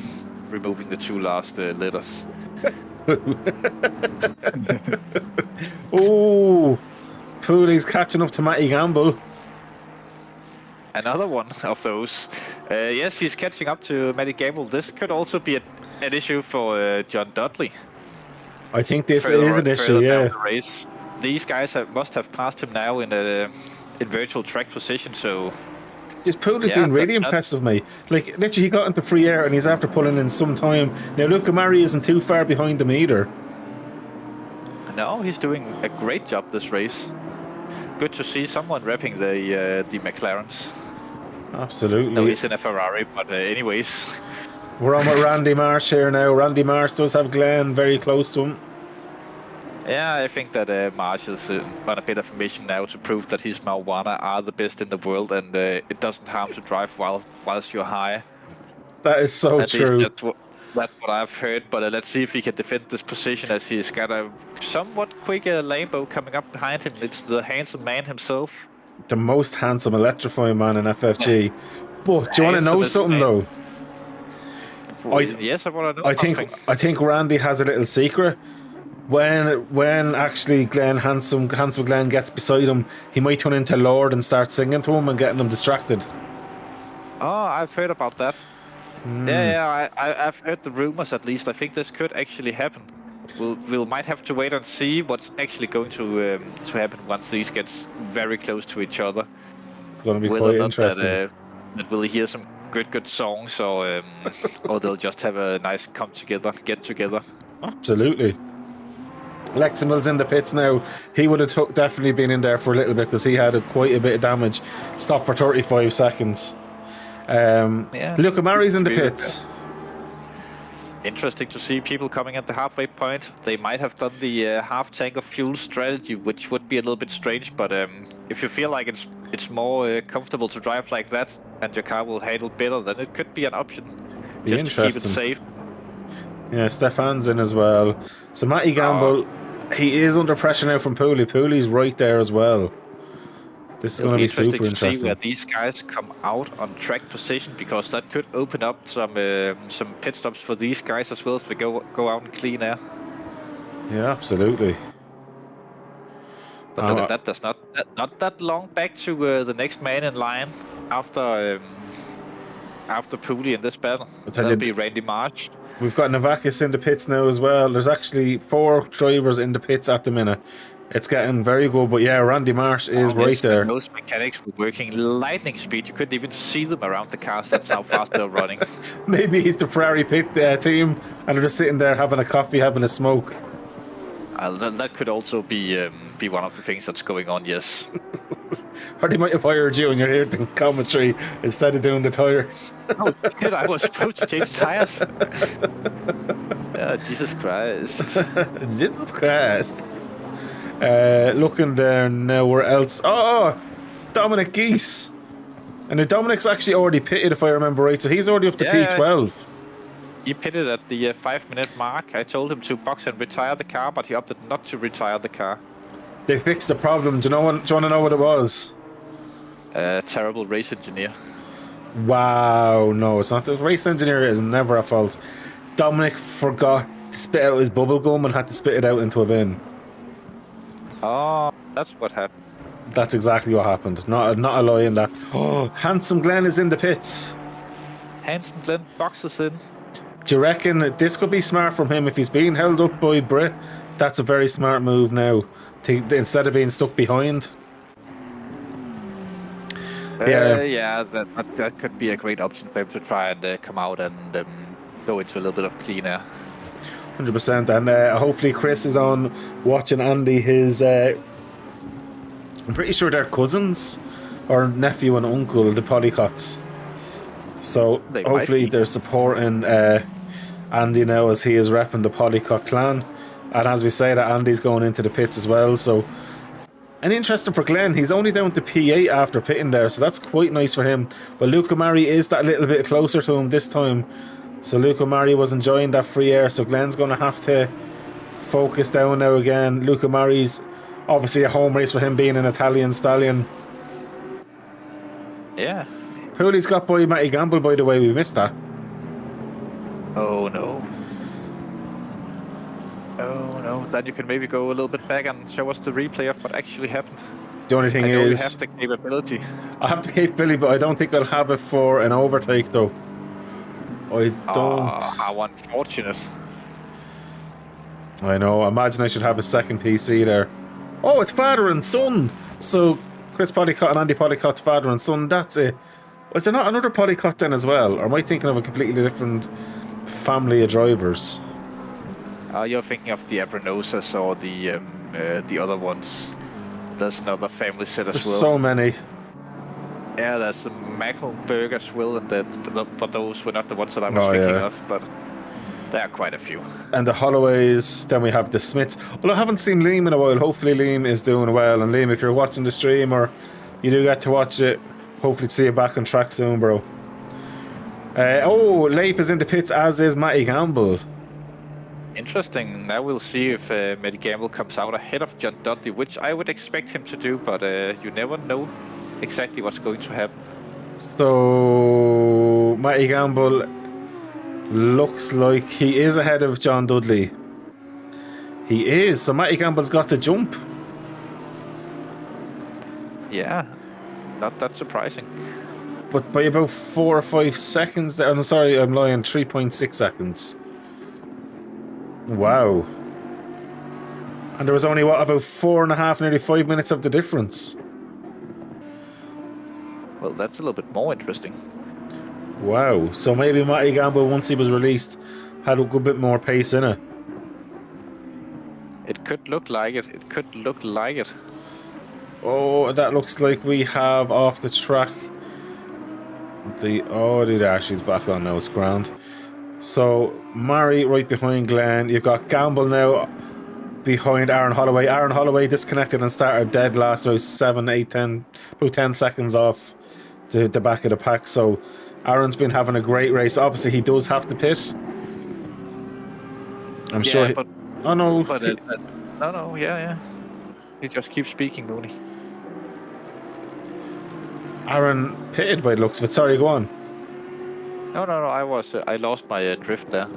removing the two last letters. Oh, Pooley's catching up to Matty Gamble. Another one of those. Yes, he's catching up to Matty Gamble. This could also be an issue for John Dudley. I think this is an issue, yeah. The race. These guys must have passed him now in virtual track position, so... This Pooley's been really impressive, mate. Like, literally, he got into free air and he's after pulling in some time. Now, Luca Mari isn't too far behind him either. No, he's doing a great job this race. Good to see someone repping the McLarens. Absolutely. No, he's in a Ferrari, but anyways. We're on with Randy Marsh here now. Randy Marsh does have Glenn very close to him. Yeah, I think that Marsh is on a bit of a mission now to prove that his marijuana are the best in the world, and it doesn't harm to drive whilst you're high. That is so true. That's what I've heard, but let's see if he can defend this position as he's got a somewhat quick Lambo coming up behind him. It's the handsome man himself. The most handsome electrifying man in FFG. But do you want to know something though? Yes, I want to know something. I think Randy has a little secret. When actually handsome Glenn gets beside him, he might turn into Lord and start singing to him and getting him distracted. Oh, I've heard about that. Yeah, I've heard the rumors at least. I think this could actually happen. We'll might have to wait and see what's actually going to happen once these get very close to each other. It's going to be quite interesting. That we'll hear some good songs, or they'll just have a nice get together. Absolutely. Leximil's in the pits now. He would have definitely been in there for a little bit because he had quite a bit of damage. Stopped for 35 seconds. Luca Mari's in the pits. Interesting to see people coming at the halfway point. They might have done the half tank of fuel strategy, which would be a little bit strange, but if you feel like it's more comfortable to drive like that and your car will handle better, then it could be an option. Just to keep it safe. Yeah, Stefan's in as well. So Matty Gamble, he is under pressure now from Pooley. Pooley's right there as well. This is going to be super interesting. To see where these guys come out on track position, because that could open up some pit stops for these guys as well if they go out and clean air. Yeah, absolutely. But look at that. There's not that long back to the next man in line after Pooley in this battle. That'll be Randy Marsh. We've got Navakis in the pits now as well. There's actually 4 drivers in the pits at the minute. It's getting very good, but yeah, Randy Marsh is right there. Most mechanics were working lightning speed. You couldn't even see them around the cars. That's how fast they're running. Maybe he's the Ferrari pit team, and they're just sitting there having a coffee, having a smoke. That could also be one of the things that's going on, yes. Or they might have hired you and you're here doing commentary instead of doing the tyres. Oh shit! I was supposed to change tires. Yeah, Jesus Christ. Jesus Christ. Looking there now, where else? Oh, Dominic Geese. And Dominic's actually already pitted, if I remember right, so he's already up to P12. He pitted at the 5-minute mark. I told him to box and retire the car, but he opted not to retire the car. They fixed the problem. Do you want to know what it was? Terrible race engineer. Wow, no, it's not. The race engineer is never at fault. Dominic forgot to spit out his bubble gum and had to spit it out into a bin. Oh, that's what happened. That's exactly what happened. Not a lie in that. Oh, Handsome Glenn is in the pits. Handsome Glenn boxes in. Do you reckon this could be smart from him if he's being held up by Brit? That's a very smart move now, instead of being stuck behind. Yeah, that could be a great option for him to try and come out and go into a little bit of clean air. 100%. And hopefully Chris is on watching Andy. I'm pretty sure they're cousins, or nephew and uncle, the Polycots. So hopefully they're supporting Andy now as he is repping the Polycot clan. And as we say that, Andy's going into the pits as well. So, and interesting for Glenn, he's only down to P8 after pitting there, so that's quite nice for him. But Luca Mari is that little bit closer to him this time. So Luca Mari was enjoying that free air, so Glenn's going to have to focus down now again. Luca Mari's obviously a home race for him, being an Italian stallion. Yeah. Pooley's got by Matty Gamble, by the way, we missed that. Oh no. Oh no, then you can maybe go a little bit back and show us the replay of what actually happened. The only thing I know is, you have the capability. I have the capability, but I don't think I'll have it for an overtake though. I don't. Oh, how unfortunate. I know, imagine I should have a second PC there. Oh, it's father and son! So, Chris Polycott and Andy Polycott's father and son, that's it. Was there not another Polycott then as well? Or am I thinking of a completely different family of drivers? You're thinking of the Abranosas or the other ones. There's another family set as There's well. so many. Yeah, there's the Mackelberg as well, and but those were not the ones that I was thinking of, but there are quite a few. And the Holloways, then we have the Smiths. Well, I haven't seen Liam in a while. Hopefully Liam is doing well. And Liam, if you're watching the stream or you do get to watch it, hopefully to see you back on track soon, bro. Leip is in the pits, as is Matty Gamble. Interesting. Now we'll see if Matty Gamble comes out ahead of John Dudley, which I would expect him to do, but you never know exactly what's going to happen. So Matty Gamble looks like he is ahead of John Dudley. He is. So Matty Gamble's got to jump. Yeah, not that surprising. But by about 4 or 5 seconds there. I'm sorry, I'm lying. 3.6 seconds. Wow. And there was only, what, about 4.5, nearly 5 minutes of the difference. Well, that's a little bit more interesting. Wow. So maybe Matty Gamble, once he was released, had a good bit more pace in it. It could look like it. It could look like it. Oh, that looks like we have off the track. The Dashi's back on now. It's grand. So Murray right behind Glenn. You've got Gamble now behind Aaron Holloway. Aaron Holloway disconnected and started dead last. About 7, 8, 10, about 10 seconds off to the back of the pack. So Aaron's been having a great race. Obviously, he does have to pit. I'm sure. But, oh no! But no, yeah. He just keeps speaking, Mooney. Aaron pitted by the looks of it. Sorry, go on. No. I lost my drift there.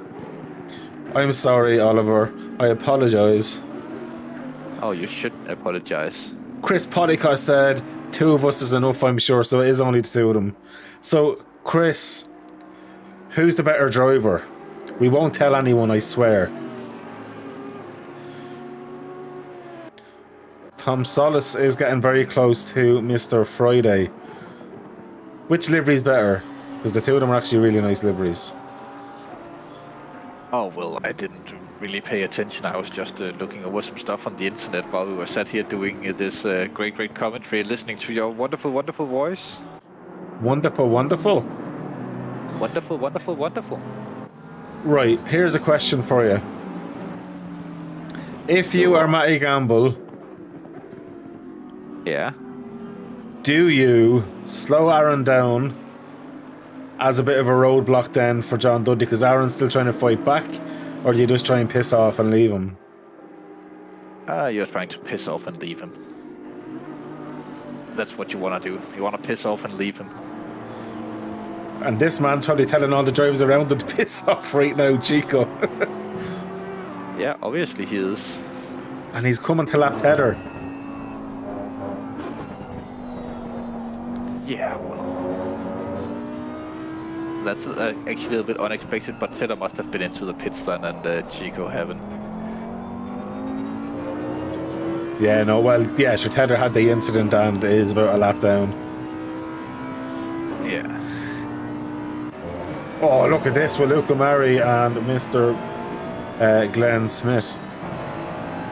I'm sorry, Oliver. I apologise. Oh, you shouldn't apologise. Chris Polycott said 2 of us is enough, I'm sure, so it is only the 2 of them. So, Chris, who's the better driver? We won't tell anyone, I swear. Tom Solis is getting very close to Mr. Friday. Which livery's better? Because the 2 of them are actually really nice liveries. Oh, well, I didn't really pay attention. I was just looking over some stuff on the internet while we were sat here doing this great commentary, listening to your wonderful voice. Wonderful, wonderful. Wonderful. Right, here's a question for you. If you are Matty Gamble, yeah, do you slow Aaron down as a bit of a roadblock then for John Dudley because Aaron's still trying to fight back, or do you just try and piss off and leave him? You're trying to piss off and leave him. That's what you want to do. You want to piss off and leave him. And this man's probably telling all the drivers around him to piss off right now, Chico. Yeah, obviously he is. And he's coming to lap Heather. Yeah, well, that's actually a little bit unexpected, but Tedder must have been into the pits then, and Chico haven't. Yeah, no, well, yeah, sure, Tedder had the incident and it is about a lap down. Yeah. Oh, look at this with Luca Murray and Mr. Glenn Smith.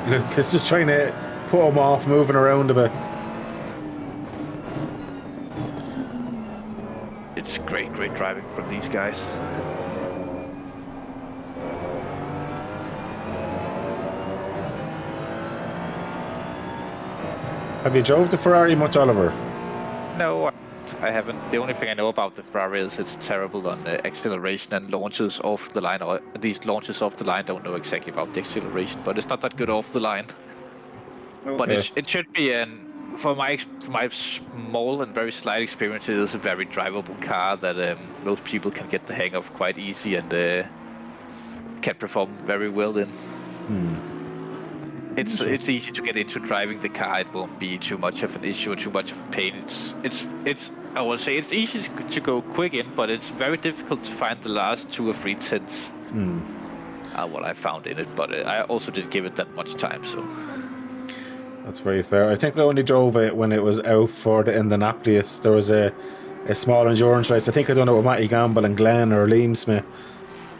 Look, it's just trying to put him off moving around a bit. It's great driving from these guys. Have you drove the Ferrari much, Oliver? No, I haven't. The only thing I know about the Ferrari is it's terrible on acceleration and launches off the line, or at least launches off the line. Don't know exactly about the acceleration, but it's not that good off the line. Okay. But it should be for my small and very slight experience, it is a very drivable car that most people can get the hang of quite easy and can perform very well in. It's easy to get into driving the car. It won't be too much of an issue or too much of a pain. It's I will say it's easy to go quick in, but it's very difficult to find the last 2 or 3 tenths. What I found in it, but I also didn't give it that much time, so. That's very fair. I think I only drove it when it was out for the Indianapolis. There was a small endurance race. I think I done it with Matty Gamble and Glenn or Liam Smith.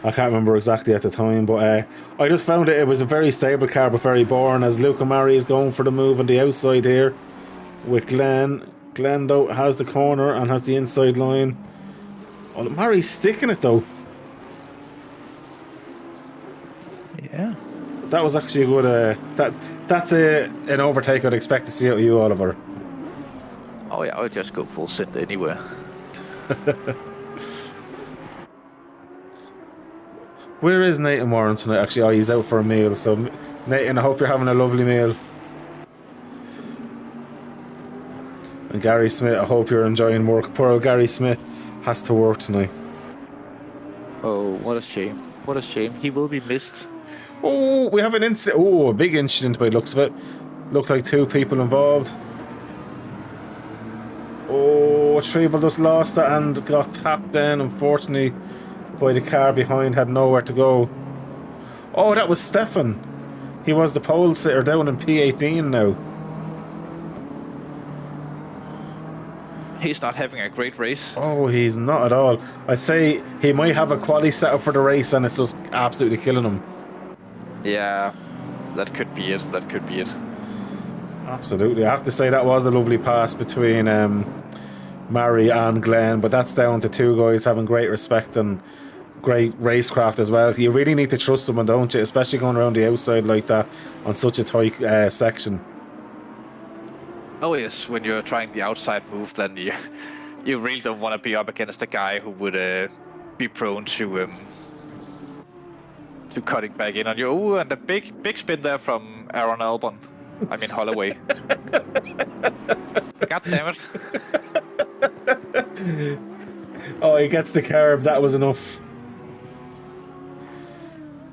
I can't remember exactly at the time, but I just found it was a very stable car, but very boring, as Luca Murray is going for the move on the outside here with Glenn. Glenn, though, has the corner and has the inside line. Oh, Murray's sticking it, though. Yeah. That was actually a good... That's an overtake I'd expect to see out of you, Oliver. Oh, yeah, I would just go full send anywhere. Where is Nathan Warren tonight? Actually, oh, he's out for a meal. So, Nathan, I hope you're having a lovely meal. And Gary Smith, I hope you're enjoying work. Poor old Gary Smith has to work tonight. Oh, what a shame. What a shame. He will be missed. Oh, we have an incident. Oh, a big incident by the looks of it. Looked like 2 people involved. Oh, Treble just lost it and got tapped then, unfortunately, by the car behind, had nowhere to go. Oh, that was Stefan. He was the pole sitter down in P18 now. He's not having a great race. Oh, he's not at all. I'd say he might have a quali set up for the race and it's just absolutely killing him. Yeah, that could be it. That could be it. Absolutely. I have to say that was a lovely pass between Murray and Glenn, but that's down to 2 guys having great respect and great racecraft as well. You really need to trust someone, don't you? Especially going around the outside like that on such a tight section. Oh yes, when you're trying the outside move, then you really don't want to be up against a guy who would be prone to cutting back in on you. Oh, and a big spin there from Aaron Albon. I mean Holloway. God damn it. Oh, he gets the curb. That was enough.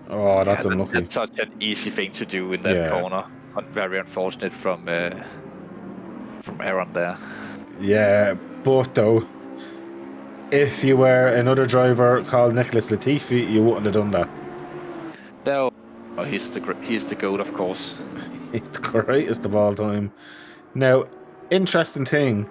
Oh, that's unlucky. That's such an easy thing to do in that corner. Very unfortunate from Aaron there. Yeah, but though, if you were another driver called Nicholas Latifi, you wouldn't have done that. No, oh, he's the GOAT, of course. He's the greatest of all time. Now, interesting thing,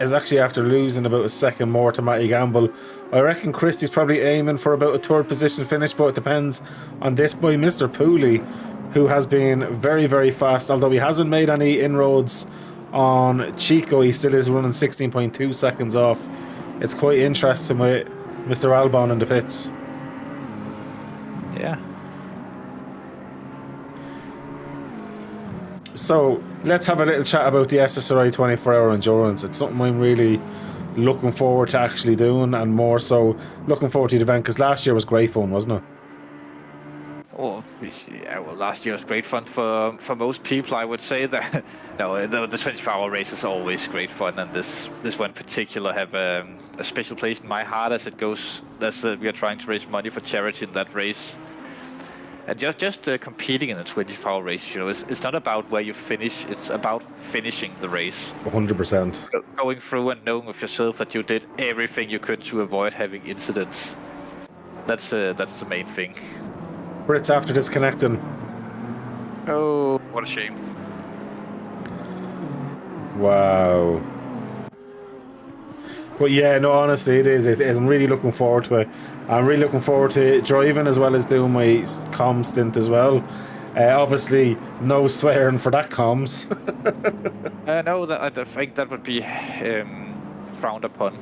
is actually after losing about a second more to Matty Gamble. I reckon Christie's probably aiming for about a third position finish, but it depends on this boy, Mr. Pooley, who has been very, very fast. Although he hasn't made any inroads on Chico, he still is running 16.2 seconds off. It's quite interesting with Mr. Albon in the pits. Yeah. So let's have a little chat about the SSRI 24-hour endurance. It's something I'm really looking forward to actually doing, and more so looking forward to the event, because last year was great fun, wasn't it? Oh, yeah. Well, last year was great fun for most people. I would say that no, the 24-hour race is always great fun, and this one in particular have a special place in my heart as it goes. We are trying to raise money for charity in that race. And just competing in a 24-hour race, you know, it's not about where you finish, it's about finishing the race. 100%. Going through and knowing with yourself that you did everything you could to avoid having incidents. That's the main thing. Brits after disconnecting. Oh, what a shame. Wow. But yeah, no, honestly, it is. I'm really looking forward to it. I'm really looking forward to driving as well as doing my comm stint as well. Obviously, no swearing for that comms. No, I think that would be frowned upon.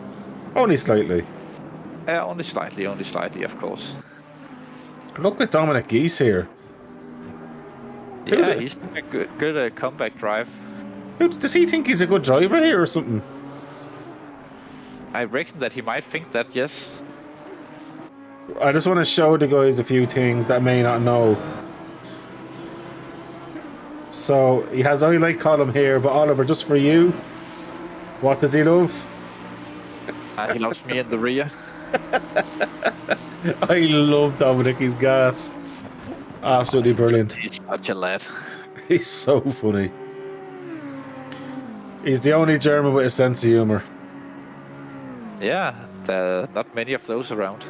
Only slightly. Only slightly, of course. Look at Dominic Geese here. Yeah, he's doing a good comeback drive. Does he think he's a good driver here or something? I reckon that he might think that, yes. I just want to show the guys a few things that may not know. So, he has I like column here, but Oliver, just for you, what does he love? He loves me in the rear. I love Dominic, he's gas. Absolutely brilliant. He's such a lad. He's so funny. He's the only German with a sense of humour. Yeah, there are not many of those around.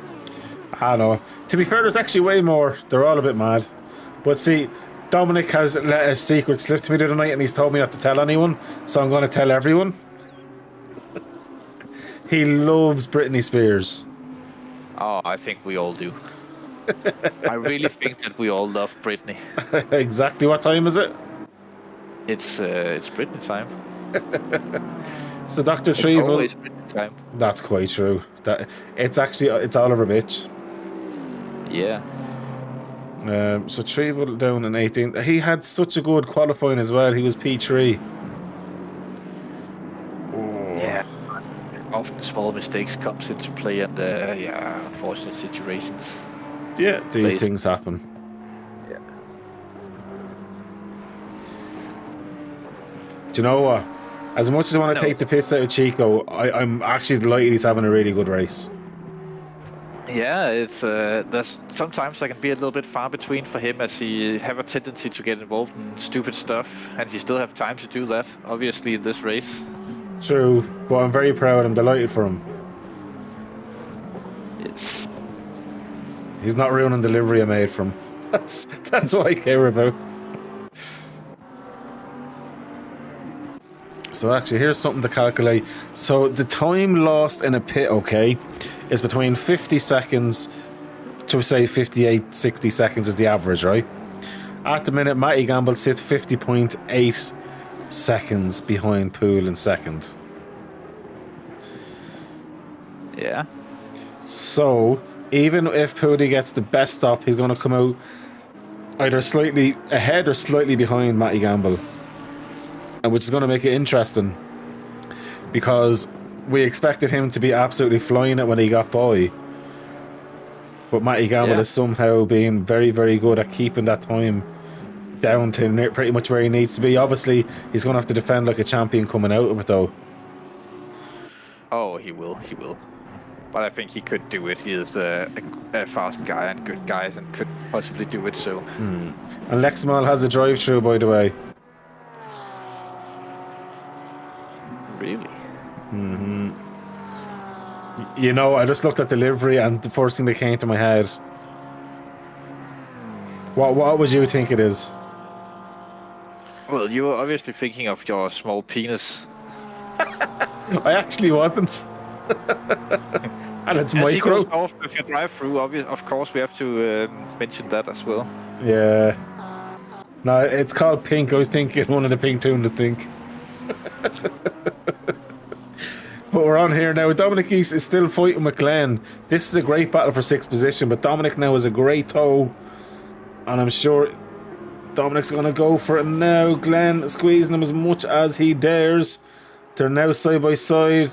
I know. To be fair, there's actually way more. They're all a bit mad. But see, Dominic has let a secret slip to me the other night, and he's told me not to tell anyone, so I'm going to tell everyone. He loves Britney Spears. Oh, I think we all do. I really think that we all love Britney. Exactly. What time is it? It's Britney time. So Dr. It's Trevel, always Britney time. that's quite true. It's Oliver bitch. Yeah. So Trevel down in 18th. He had such a good qualifying as well. He was P3. Yeah. Often small mistakes comes into play, and unfortunate situations. Yeah, these things happen. Yeah. Do you know what? As much as I want to take the piss out of Chico, I'm actually delighted he's having a really good race. Yeah, it's there's sometimes I can be a little bit far between for him, as he have a tendency to get involved in stupid stuff, and he still have time to do that, obviously, in this race. True, but I'm very proud. I'm delighted for him. It's... He's not ruining the livery I made for him. That's what I care about. So actually, here's something to calculate. So the time lost in a pit, okay, is between 50 seconds to say 58, 60 seconds is the average, right? At the minute, Matty Gamble sits 50.8 seconds behind Poole in second. Yeah. So even if Poole gets the best stop, he's going to come out either slightly ahead or slightly behind Matty Gamble. Which is going to make it interesting, because we expected him to be absolutely flying it when he got by, but Matty Gamble is somehow being very, very good at keeping that time down to pretty much where he needs to be. Obviously, he's going to have to defend like a champion coming out of it, though. Oh, he will. But I think he could do it. He is a fast guy and good guys, and could possibly do it. So. And Lexmal has a drive-through, by the way. Really? Mm-hmm. You know, I just looked at the livery, and the first thing that came to my head. What would you think it is? Well, you were obviously thinking of your small penis. I actually wasn't. And it's As he micro. goes off with your drive-through, of course we have to mention that as well. Yeah. No, it's called Pink. I was thinking one of the Pink tunes, I think. But we're on here now. Dominic East is still fighting with Glenn. This is a great battle for 6th position, but Dominic now has a great toe. And I'm sure Dominic's going to go for it now. Glenn squeezing him as much as he dares. They're now side by side.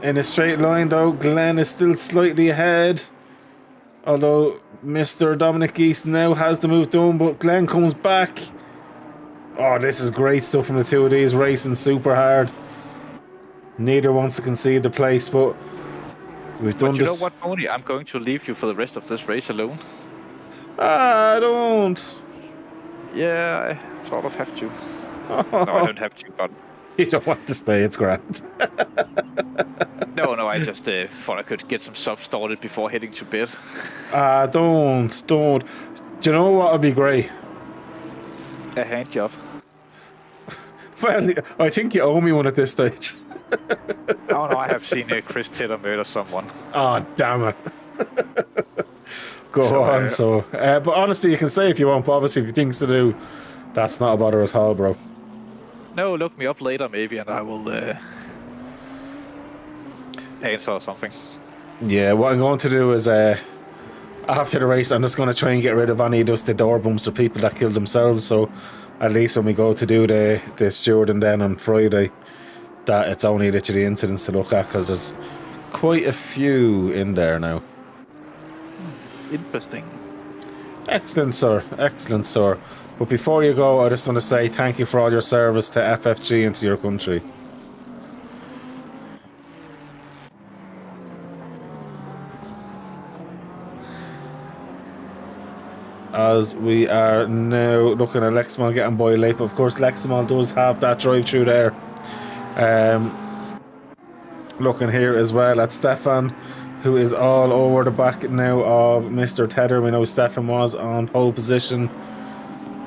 In a straight line though, Glenn is still slightly ahead. Although Mr. Dominic East now has the move done, but Glenn comes back. Oh, this is great stuff from the two of these, racing super hard. Neither wants to concede the place, but we've done But you this. know what, Tony? I'm going to leave you for the rest of this race alone. I don't. Yeah, I sort of have to. No, I don't have to, but... You don't want to stay, it's grand. No, I just thought I could get some stuff started before heading to bed. Don't. Do you know what would be great? A hand job. Well, I think you owe me one at this stage. Oh no, I have seen Chris Tedder murder someone. Oh, damn it. Go on, but honestly, you can say if you want, but obviously if you think to do, that's not a bother at all, bro. No, look me up later maybe and I will answer something. Yeah, what I'm going to do is after the race I'm just going to try and get rid of any of the door bumps or people that killed themselves, so at least when we go to do the steward and then on Friday that it's only literally incidents to look at, because there's quite a few in there now. Interesting. Excellent, sir. Excellent, sir. But before you go, I just want to say thank you for all your service to FFG and to your country. As we are now looking at Leximol getting by late, but of course Leximol does have that drive-through there. Looking here as well at Stefan, who is all over the back now of Mr. Tedder. We know Stefan was on pole position,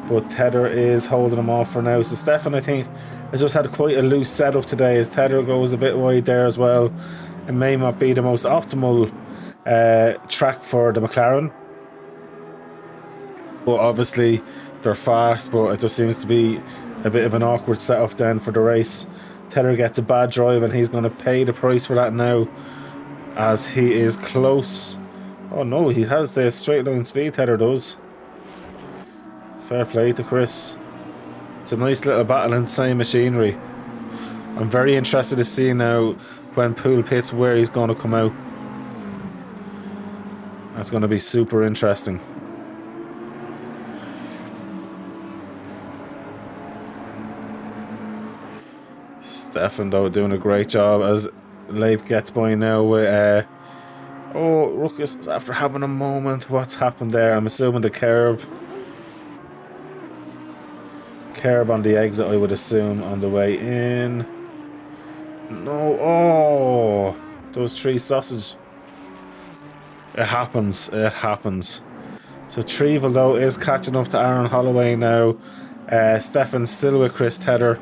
but Tedder is holding him off for now. So Stefan, I think, has just had quite a loose setup today as Tedder goes a bit wide there as well. It may not be the most optimal track for the McLaren, but obviously they're fast, but it just seems to be a bit of an awkward setup then for the race. Tedder gets a bad drive and he's going to pay the price for that now, as he is close. Oh no, he has the straight line speed, Tedder does. Fair play to Chris. It's a nice little battle in the same machinery. I'm very interested to see now when Poole pits where he's going to come out. That's going to be super interesting. Stefan though doing a great job as Leib gets by now with oh, Ruckus after having a moment. What's happened there? I'm assuming the curb on the exit, I would assume, on the way in. No, oh, those three sausage. It happens. So Trevel though is catching up to Aaron Holloway now. Stefan's still with Chris Tedder.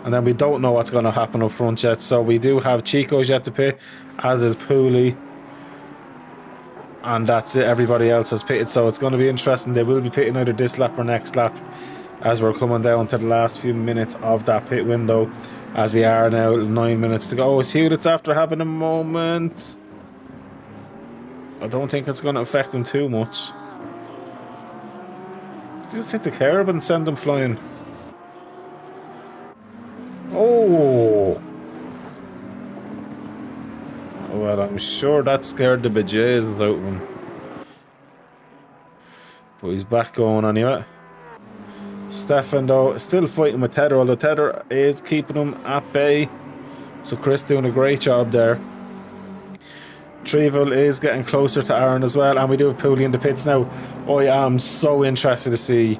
And then we don't know what's going to happen up front yet. So we do have Chico's yet to pit, as is Pooley. And that's it. Everybody else has pitted. So it's going to be interesting. They will be pitting either this lap or next lap, as we're coming down to the last few minutes of that pit window. As we are now, 9 minutes to go. It's Hewlett's after having a moment. I don't think it's going to affect them too much. Just hit the curb and send them flying. Oh! Well, I'm sure that scared the bejesus out of him. But he's back going anyway. Stefan, though, still fighting with Tedder, although Tedder is keeping him at bay. So Chris doing a great job there. Trevel is getting closer to Aaron as well, and we do have Pooley in the pits now. I am so interested to see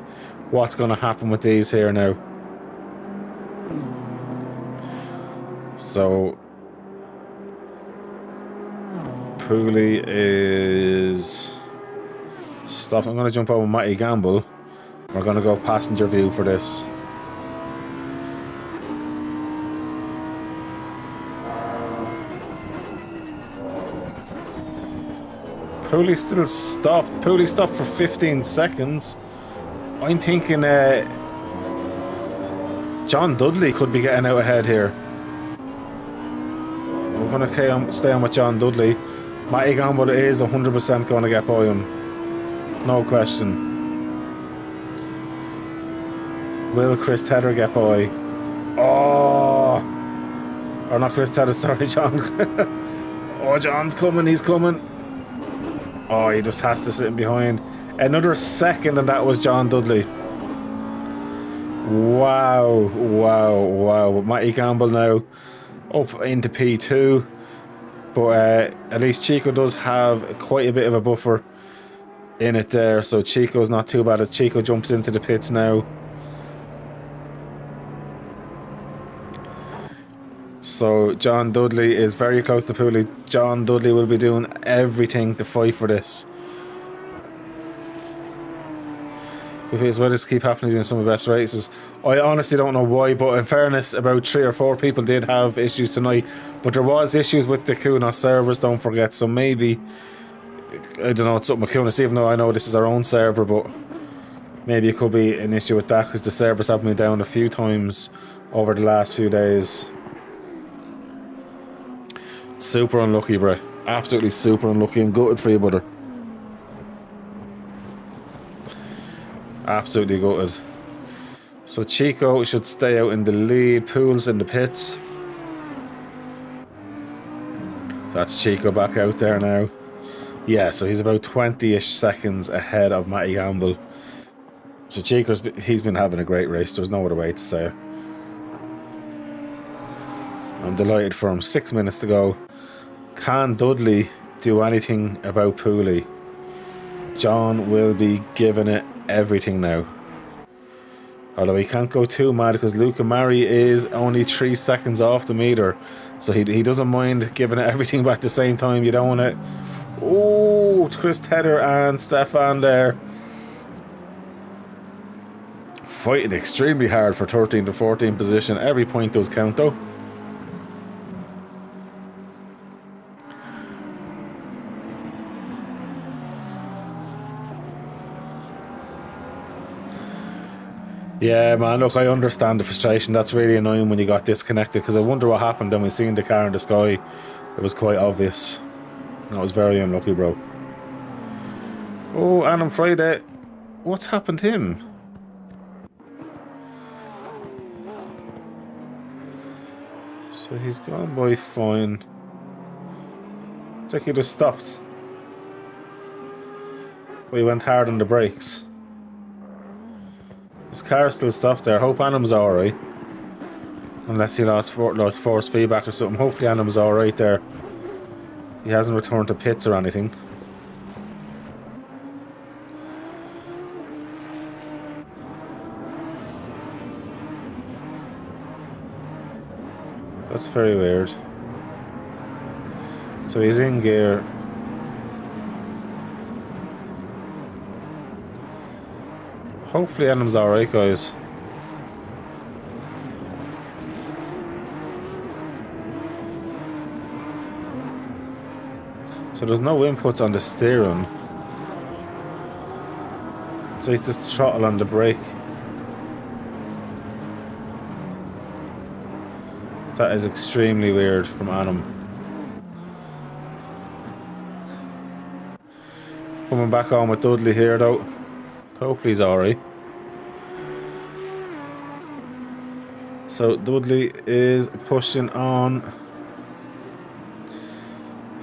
what's going to happen with these here now. So Pooley is stop. I'm going to jump over Matty Gamble. We're going to go passenger view for this. Pooley still stopped. Pooley stopped for 15 seconds. I'm thinking John Dudley could be getting out ahead here. We're going to stay on with John Dudley. Matty Gamble is 100% going to get by him. No question. Will Chris Tedder get by? Oh! Or not Chris Tedder, sorry, John. Oh, John's coming, he's coming. Oh, he just has to sit in behind. Another second and that was John Dudley. Wow, wow, wow. Matty Campbell now up into P2. But at least Chico does have quite a bit of a buffer in it there. So Chico's not too bad as Chico jumps into the pits now. So John Dudley is very close to Pooley. John Dudley will be doing everything to fight for this. Because will this keep happening in some of the best races? I honestly don't know why, but in fairness, about 3 or 4 people did have issues tonight. But there was issues with the Kunos servers, don't forget. So maybe, I don't know, it's something with Kunos, even though I know this is our own server, but maybe it could be an issue with that because the servers have been down a few times over the last few days. Super unlucky, bro. Absolutely super unlucky. I'm gutted for you, brother. Absolutely gutted. So Chico should stay out in the lead. Pools in the pits. That's Chico back out there now. Yeah, so he's about 20-ish seconds ahead of Matty Gamble. So he's been having a great race. There's no other way to say it. I'm delighted for him. 6 minutes to go. Can Dudley do anything about Pooley? John will be giving it everything now. Although he can't go too mad because Luca Mari is only 3 seconds off the meter. So he doesn't mind giving it everything back at the same time. You don't want it. Oh, Chris Tedder and Stefan there. Fighting extremely hard for 13 to 14 position. Every point does count though. Yeah, man, look, I understand the frustration. That's really annoying when you got disconnected because I wonder what happened then we seen the car in the sky. It was quite obvious. That was very unlucky, bro. Oh, Adam Friday. What's happened to him? So he's gone by fine. It's like he just stopped. But he went hard on the brakes. His car still stopped there. Hope Adam's alright. Unless he lost force feedback or something. Hopefully Adam's alright there. He hasn't returned to pits or anything. That's very weird. So he's in gear. Hopefully Adam's alright, guys. So there's no inputs on the steering. So it's just throttle on the brake. That is extremely weird from Adam. Coming back on with Dudley here though. Hopefully he's alright. So Dudley is pushing on.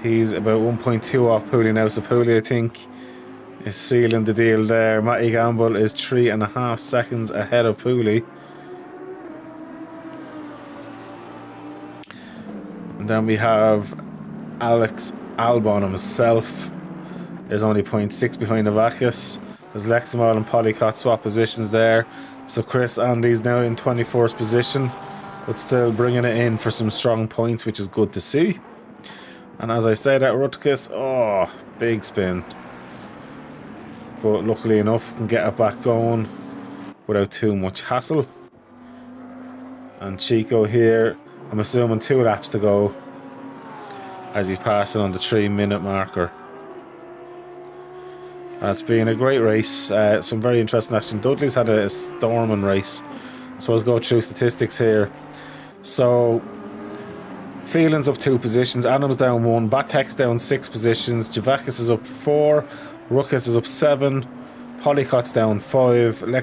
He's about 1.2 off Pooley now. So Pooley, I think, is sealing the deal there. Matty Gamble is 3.5 seconds ahead of Pooley. And then we have Alex Albon himself. Is only 0.6 behind Novakis. There's Leximol and Polycott swap positions there. So Chris Andy's now in 24th position, but still bringing it in for some strong points, which is good to see. And as I said at Rutgers, oh, big spin. But luckily enough, can get it back going without too much hassle. And Chico here, I'm assuming 2 laps to go as he's passing on the 3-minute marker. It's been a great race. Some very interesting action. Dudley's had a storming race. So let's go through statistics here. So, Phelan's up 2 positions, Adams down 1, Batek's down 6 positions, Javakis is up 4, Ruckus is up 7, Polycott's down 5, Andy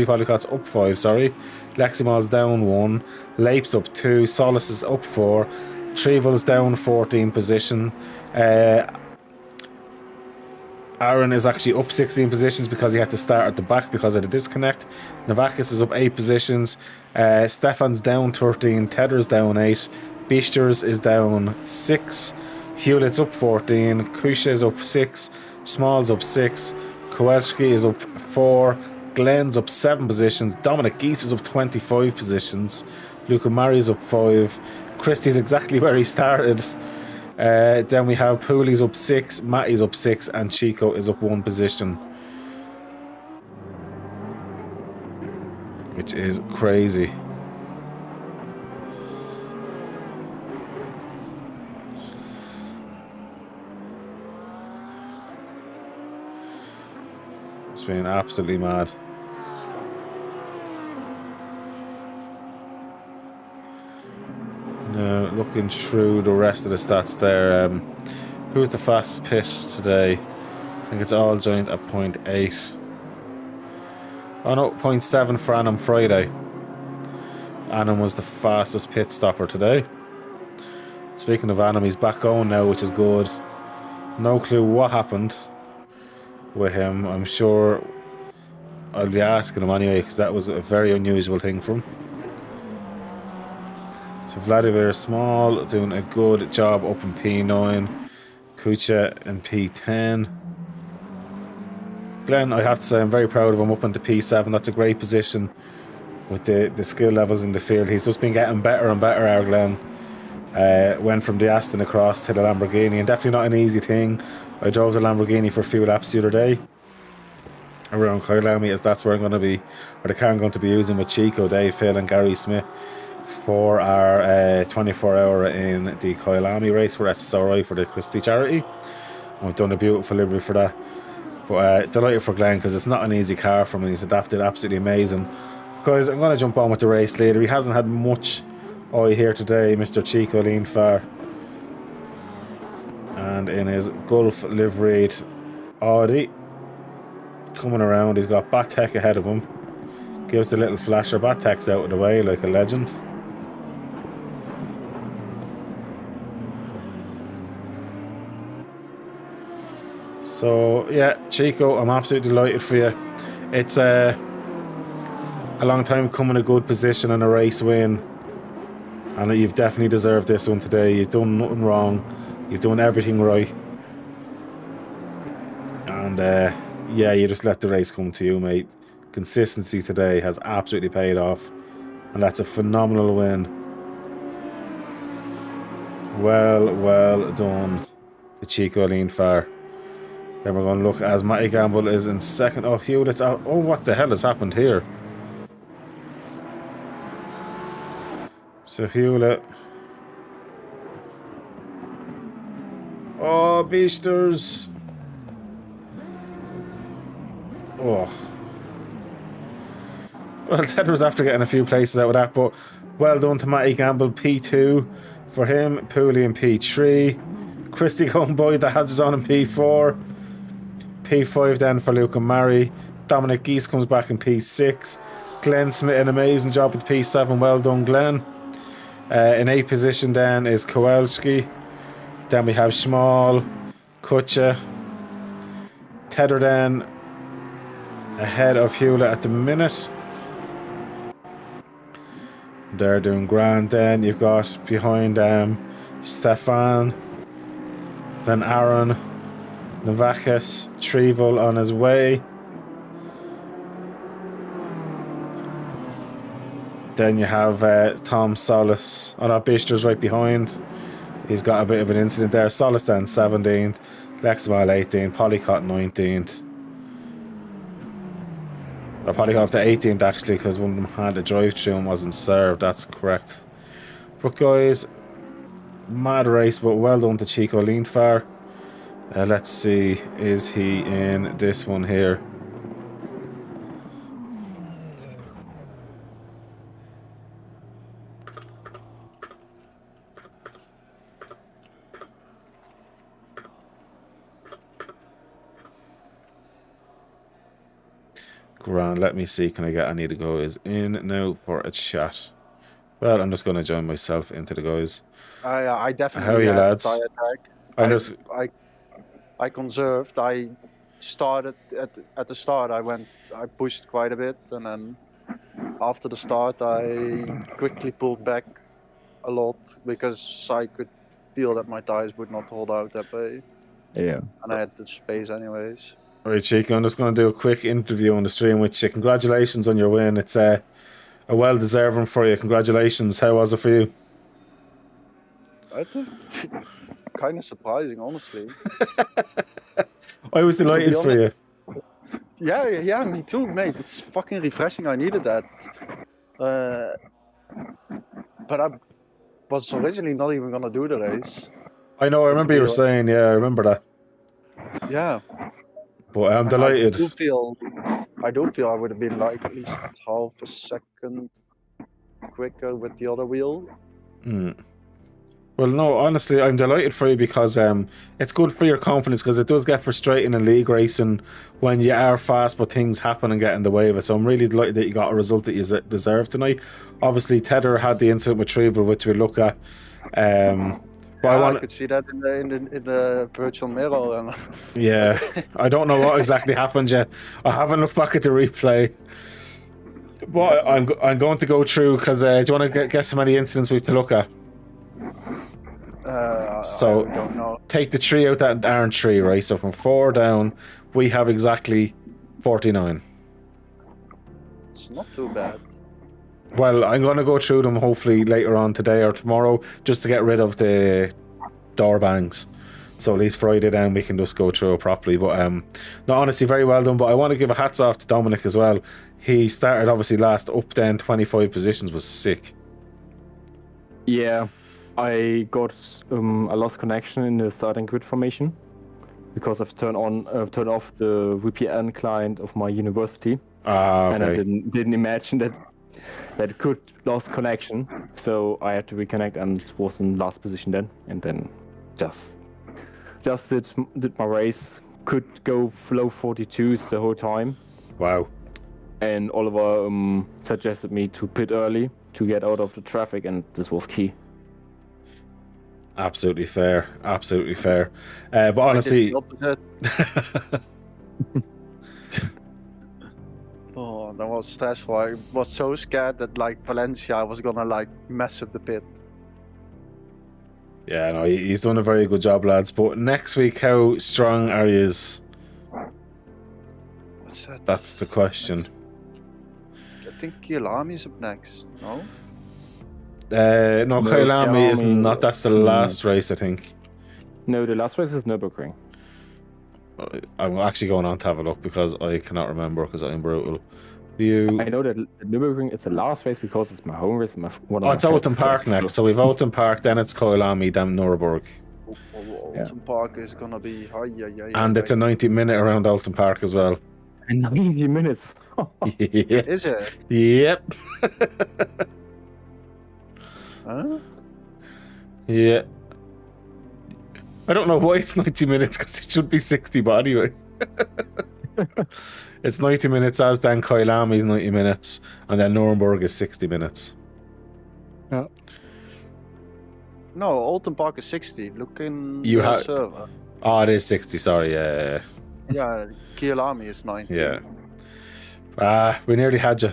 Polycott's up 5, Leximol's down 1, Leip's up 2, Solis is up 4, Trevel's down 14 position, Aaron is actually up 16 positions because he had to start at the back because of the disconnect. Navakis is up 8 positions. Stefan's down 13. Tedder's down 8. Bisters is down 6. Hewlett's up 14. Kusha is up 6. Small's up 6. Kowalski is up 4. Glenn's up 7 positions. Dominic Geese is up 25 positions. Luca Mari's up 5. Christie's exactly where he started. Then we have Pooley's up 6, Matty's up 6, and Chico is up 1 position. Which is crazy. It's been absolutely mad. Now, looking through the rest of the stats there, who's the fastest pit today? I think it's all joint at 0.8. Oh no, 0.7 for Annam Friday. Annam was the fastest pit stopper today. Speaking of Annam, he's back on now, which is good. No clue what happened with him. I'm sure I'll be asking him anyway, because that was a very unusual thing for him. So Vladimir Small doing a good job up in P9. Kucha in P10. Glenn, I have to say, I'm very proud of him up into P7. That's a great position with the skill levels in the field. He's just been getting better and better, our Glenn. Went from the Aston across to the Lamborghini, and definitely not an easy thing. I drove the Lamborghini for a few laps the other day around Kyalami, as that's where I'm going to be, or the car I'm going to be using with Chico, Dave, Phil and Gary Smith for our 24-hour in the Kyalami race for SSRI for the Christie charity. And we've done a beautiful livery for that. But delighted for Glenn, because it's not an easy car for him. He's adapted absolutely amazing. Because I'm going to jump on with the race later. He hasn't had much eye here today, Mr. Chico Leanfar. And in his Gulf liveried Audi, coming around, he's got Batek ahead of him. Gives a little flasher. Batek's out of the way like a legend. So yeah, Chico, I'm absolutely delighted for you. It's a long time coming, a good position and a race win, and you've definitely deserved this one today. You've done nothing wrong, you've done everything right, and yeah, you just let the race come to you, mate. Consistency today has absolutely paid off, and that's a phenomenal win. Well done to Chico Leanfar. Then we're going to look as Matty Gamble is in second. Oh, Hewlett's out. Oh, what the hell has happened here? So Hewlett. Oh, Beasters. Oh. Well, Ted was after getting a few places out of that, but well done to Matty Gamble. P2 for him. Pooley in P3. Christie going by the hazards on in P4. P5 then for Luke and Murray. Dominic Geese comes back in P6. Glenn Smith, an amazing job with P7. Well done, Glenn. In 8th position then is Kowalski. Then we have Schmal, Kutcha. Tedder then ahead of Hewlett at the minute. They're doing grand then. You've got behind Stefan. Then Aaron. Navakis, Trevel on his way. Then you have Tom Solis. Oh no, Bister's right behind. He's got a bit of an incident there. Solis then 17th. Leximile 18th. Polycott 19th. Or Polycott up to 18th actually, because one of them had a drive through and wasn't served. That's correct. But guys, mad race, but well done to Chico Leanfar. Let's see, is he in this one here? Grand, let me see, can I get any of the guys in now for a chat? Well, I'm just going to join myself into the guys. I How definitely are you, had lads? a tire tag. I conserved. I started at the start. I pushed quite a bit, and then after the start, I quickly pulled back a lot because I could feel that my tires would not hold out that way, Yeah. and I had the space anyways. All right, Chico, I'm just going to do a quick interview on the stream with you. Congratulations on your win. It's a well-deserved one for you. Congratulations. How was it for you? I think kind of surprising, honestly. I was delighted for you. Yeah, me too, mate. It's fucking refreshing. I needed that. But I was originally not even gonna do the race. I know, I remember you were saying, yeah, I remember that. Yeah. But I'm delighted. I do feel I would have been like at least half a second quicker with the other wheel. Well, no, honestly, I'm delighted for you because it's good for your confidence because it does get frustrating in league racing when you are fast but things happen and get in the way of it. So I'm really delighted that you got a result that you deserve tonight. Obviously, Tether had the incident with Trevel, which we'll look at. But I could see that in the virtual mirror. And yeah, I don't know what exactly happened yet. I haven't looked back at the replay. But I'm going to go through because do you want to guess how many incidents we have to look at? So I don't know. Take the 3 out that aren't 3, right? So from 4 down, we have exactly 49. It's not too bad. Well, I'm going to go through them hopefully later on today or tomorrow just to get rid of the door bangs. So at least Friday then we can just go through it properly. But no, honestly, very well done. But I want to give a hats off to Dominic as well. He started obviously last, up then 25 positions, was sick. Yeah, I got a lost connection in the starting grid formation because I've turned off the VPN client of my university. Okay. And I didn't imagine that it could lost connection, so I had to reconnect and was in last position then, and then just did my race. Could go flow 42s the whole time. Wow. And Oliver suggested me to pit early to get out of the traffic, and this was key. Absolutely fair. Absolutely fair. But honestly... Oh, that was stressful. I was so scared that like Valencia was gonna like mess up the pit. Yeah, no, he's done a very good job, lads. But next week, how strong are you? What's that? That's the question. I think Kielami's up next, no? No, Kyalami is not. That's the last race, I think. No, the last race is Nürburgring. I'm actually going on to have a look because I cannot remember because I'm brutal. I know that Nürburgring is the last race because it's my home race. It's Alton Park next. So we've Alton Park, then it's Kyalami, then Nürburgring. Alton Park is gonna be and it's a 90-minute around Alton Park as well. And 90 minutes. Yeah. Is it? Yep. Huh? Yeah. I don't know why it's 90 minutes because it should be 60, but anyway. It's 90 minutes as then Kyalami's 90 minutes and then Nuremberg is 60 minutes. Yeah. No, Alton Park is 60. Look in the server. Oh, it is 60, sorry, yeah. Yeah, Kielami is 90. Yeah. We nearly had you.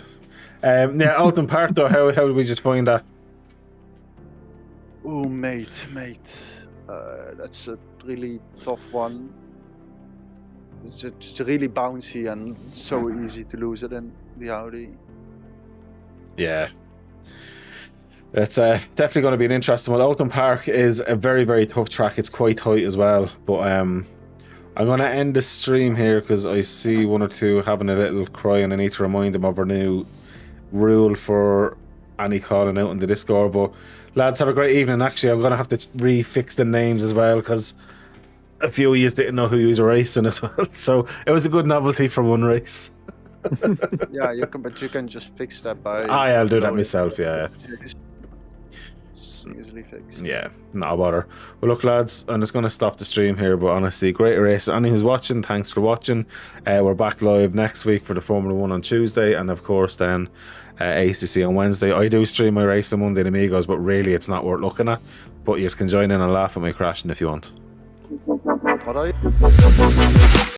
Yeah, Alton Park though, how did we just find that? Oh, mate. That's a really tough one. It's just really bouncy and so easy to lose it in the Audi. Yeah. It's definitely going to be an interesting one. Alton Park is a very, very tough track. It's quite tight as well. But I'm going to end the stream here because I see one or two having a little cry and I need to remind them of our new rule for any calling out in the Discord. But lads, have a great evening. Actually, I'm going to have to refix the names as well because a few of you didn't know who you was racing as well. So it was a good novelty for one race. Yeah, but you can just fix that by. I'll do that myself. Yeah. It's easily fixed. Yeah, not a bother. Well, look, lads, I'm just going to stop the stream here, but honestly, great race. Anyone who's watching, thanks for watching. We're back live next week for the Formula 1 on Tuesday, and of course, then ACC on Wednesday. I do stream my race on Monday, amigos, but really, it's not worth looking at. But you can join in and laugh at my crashing if you want. What are you?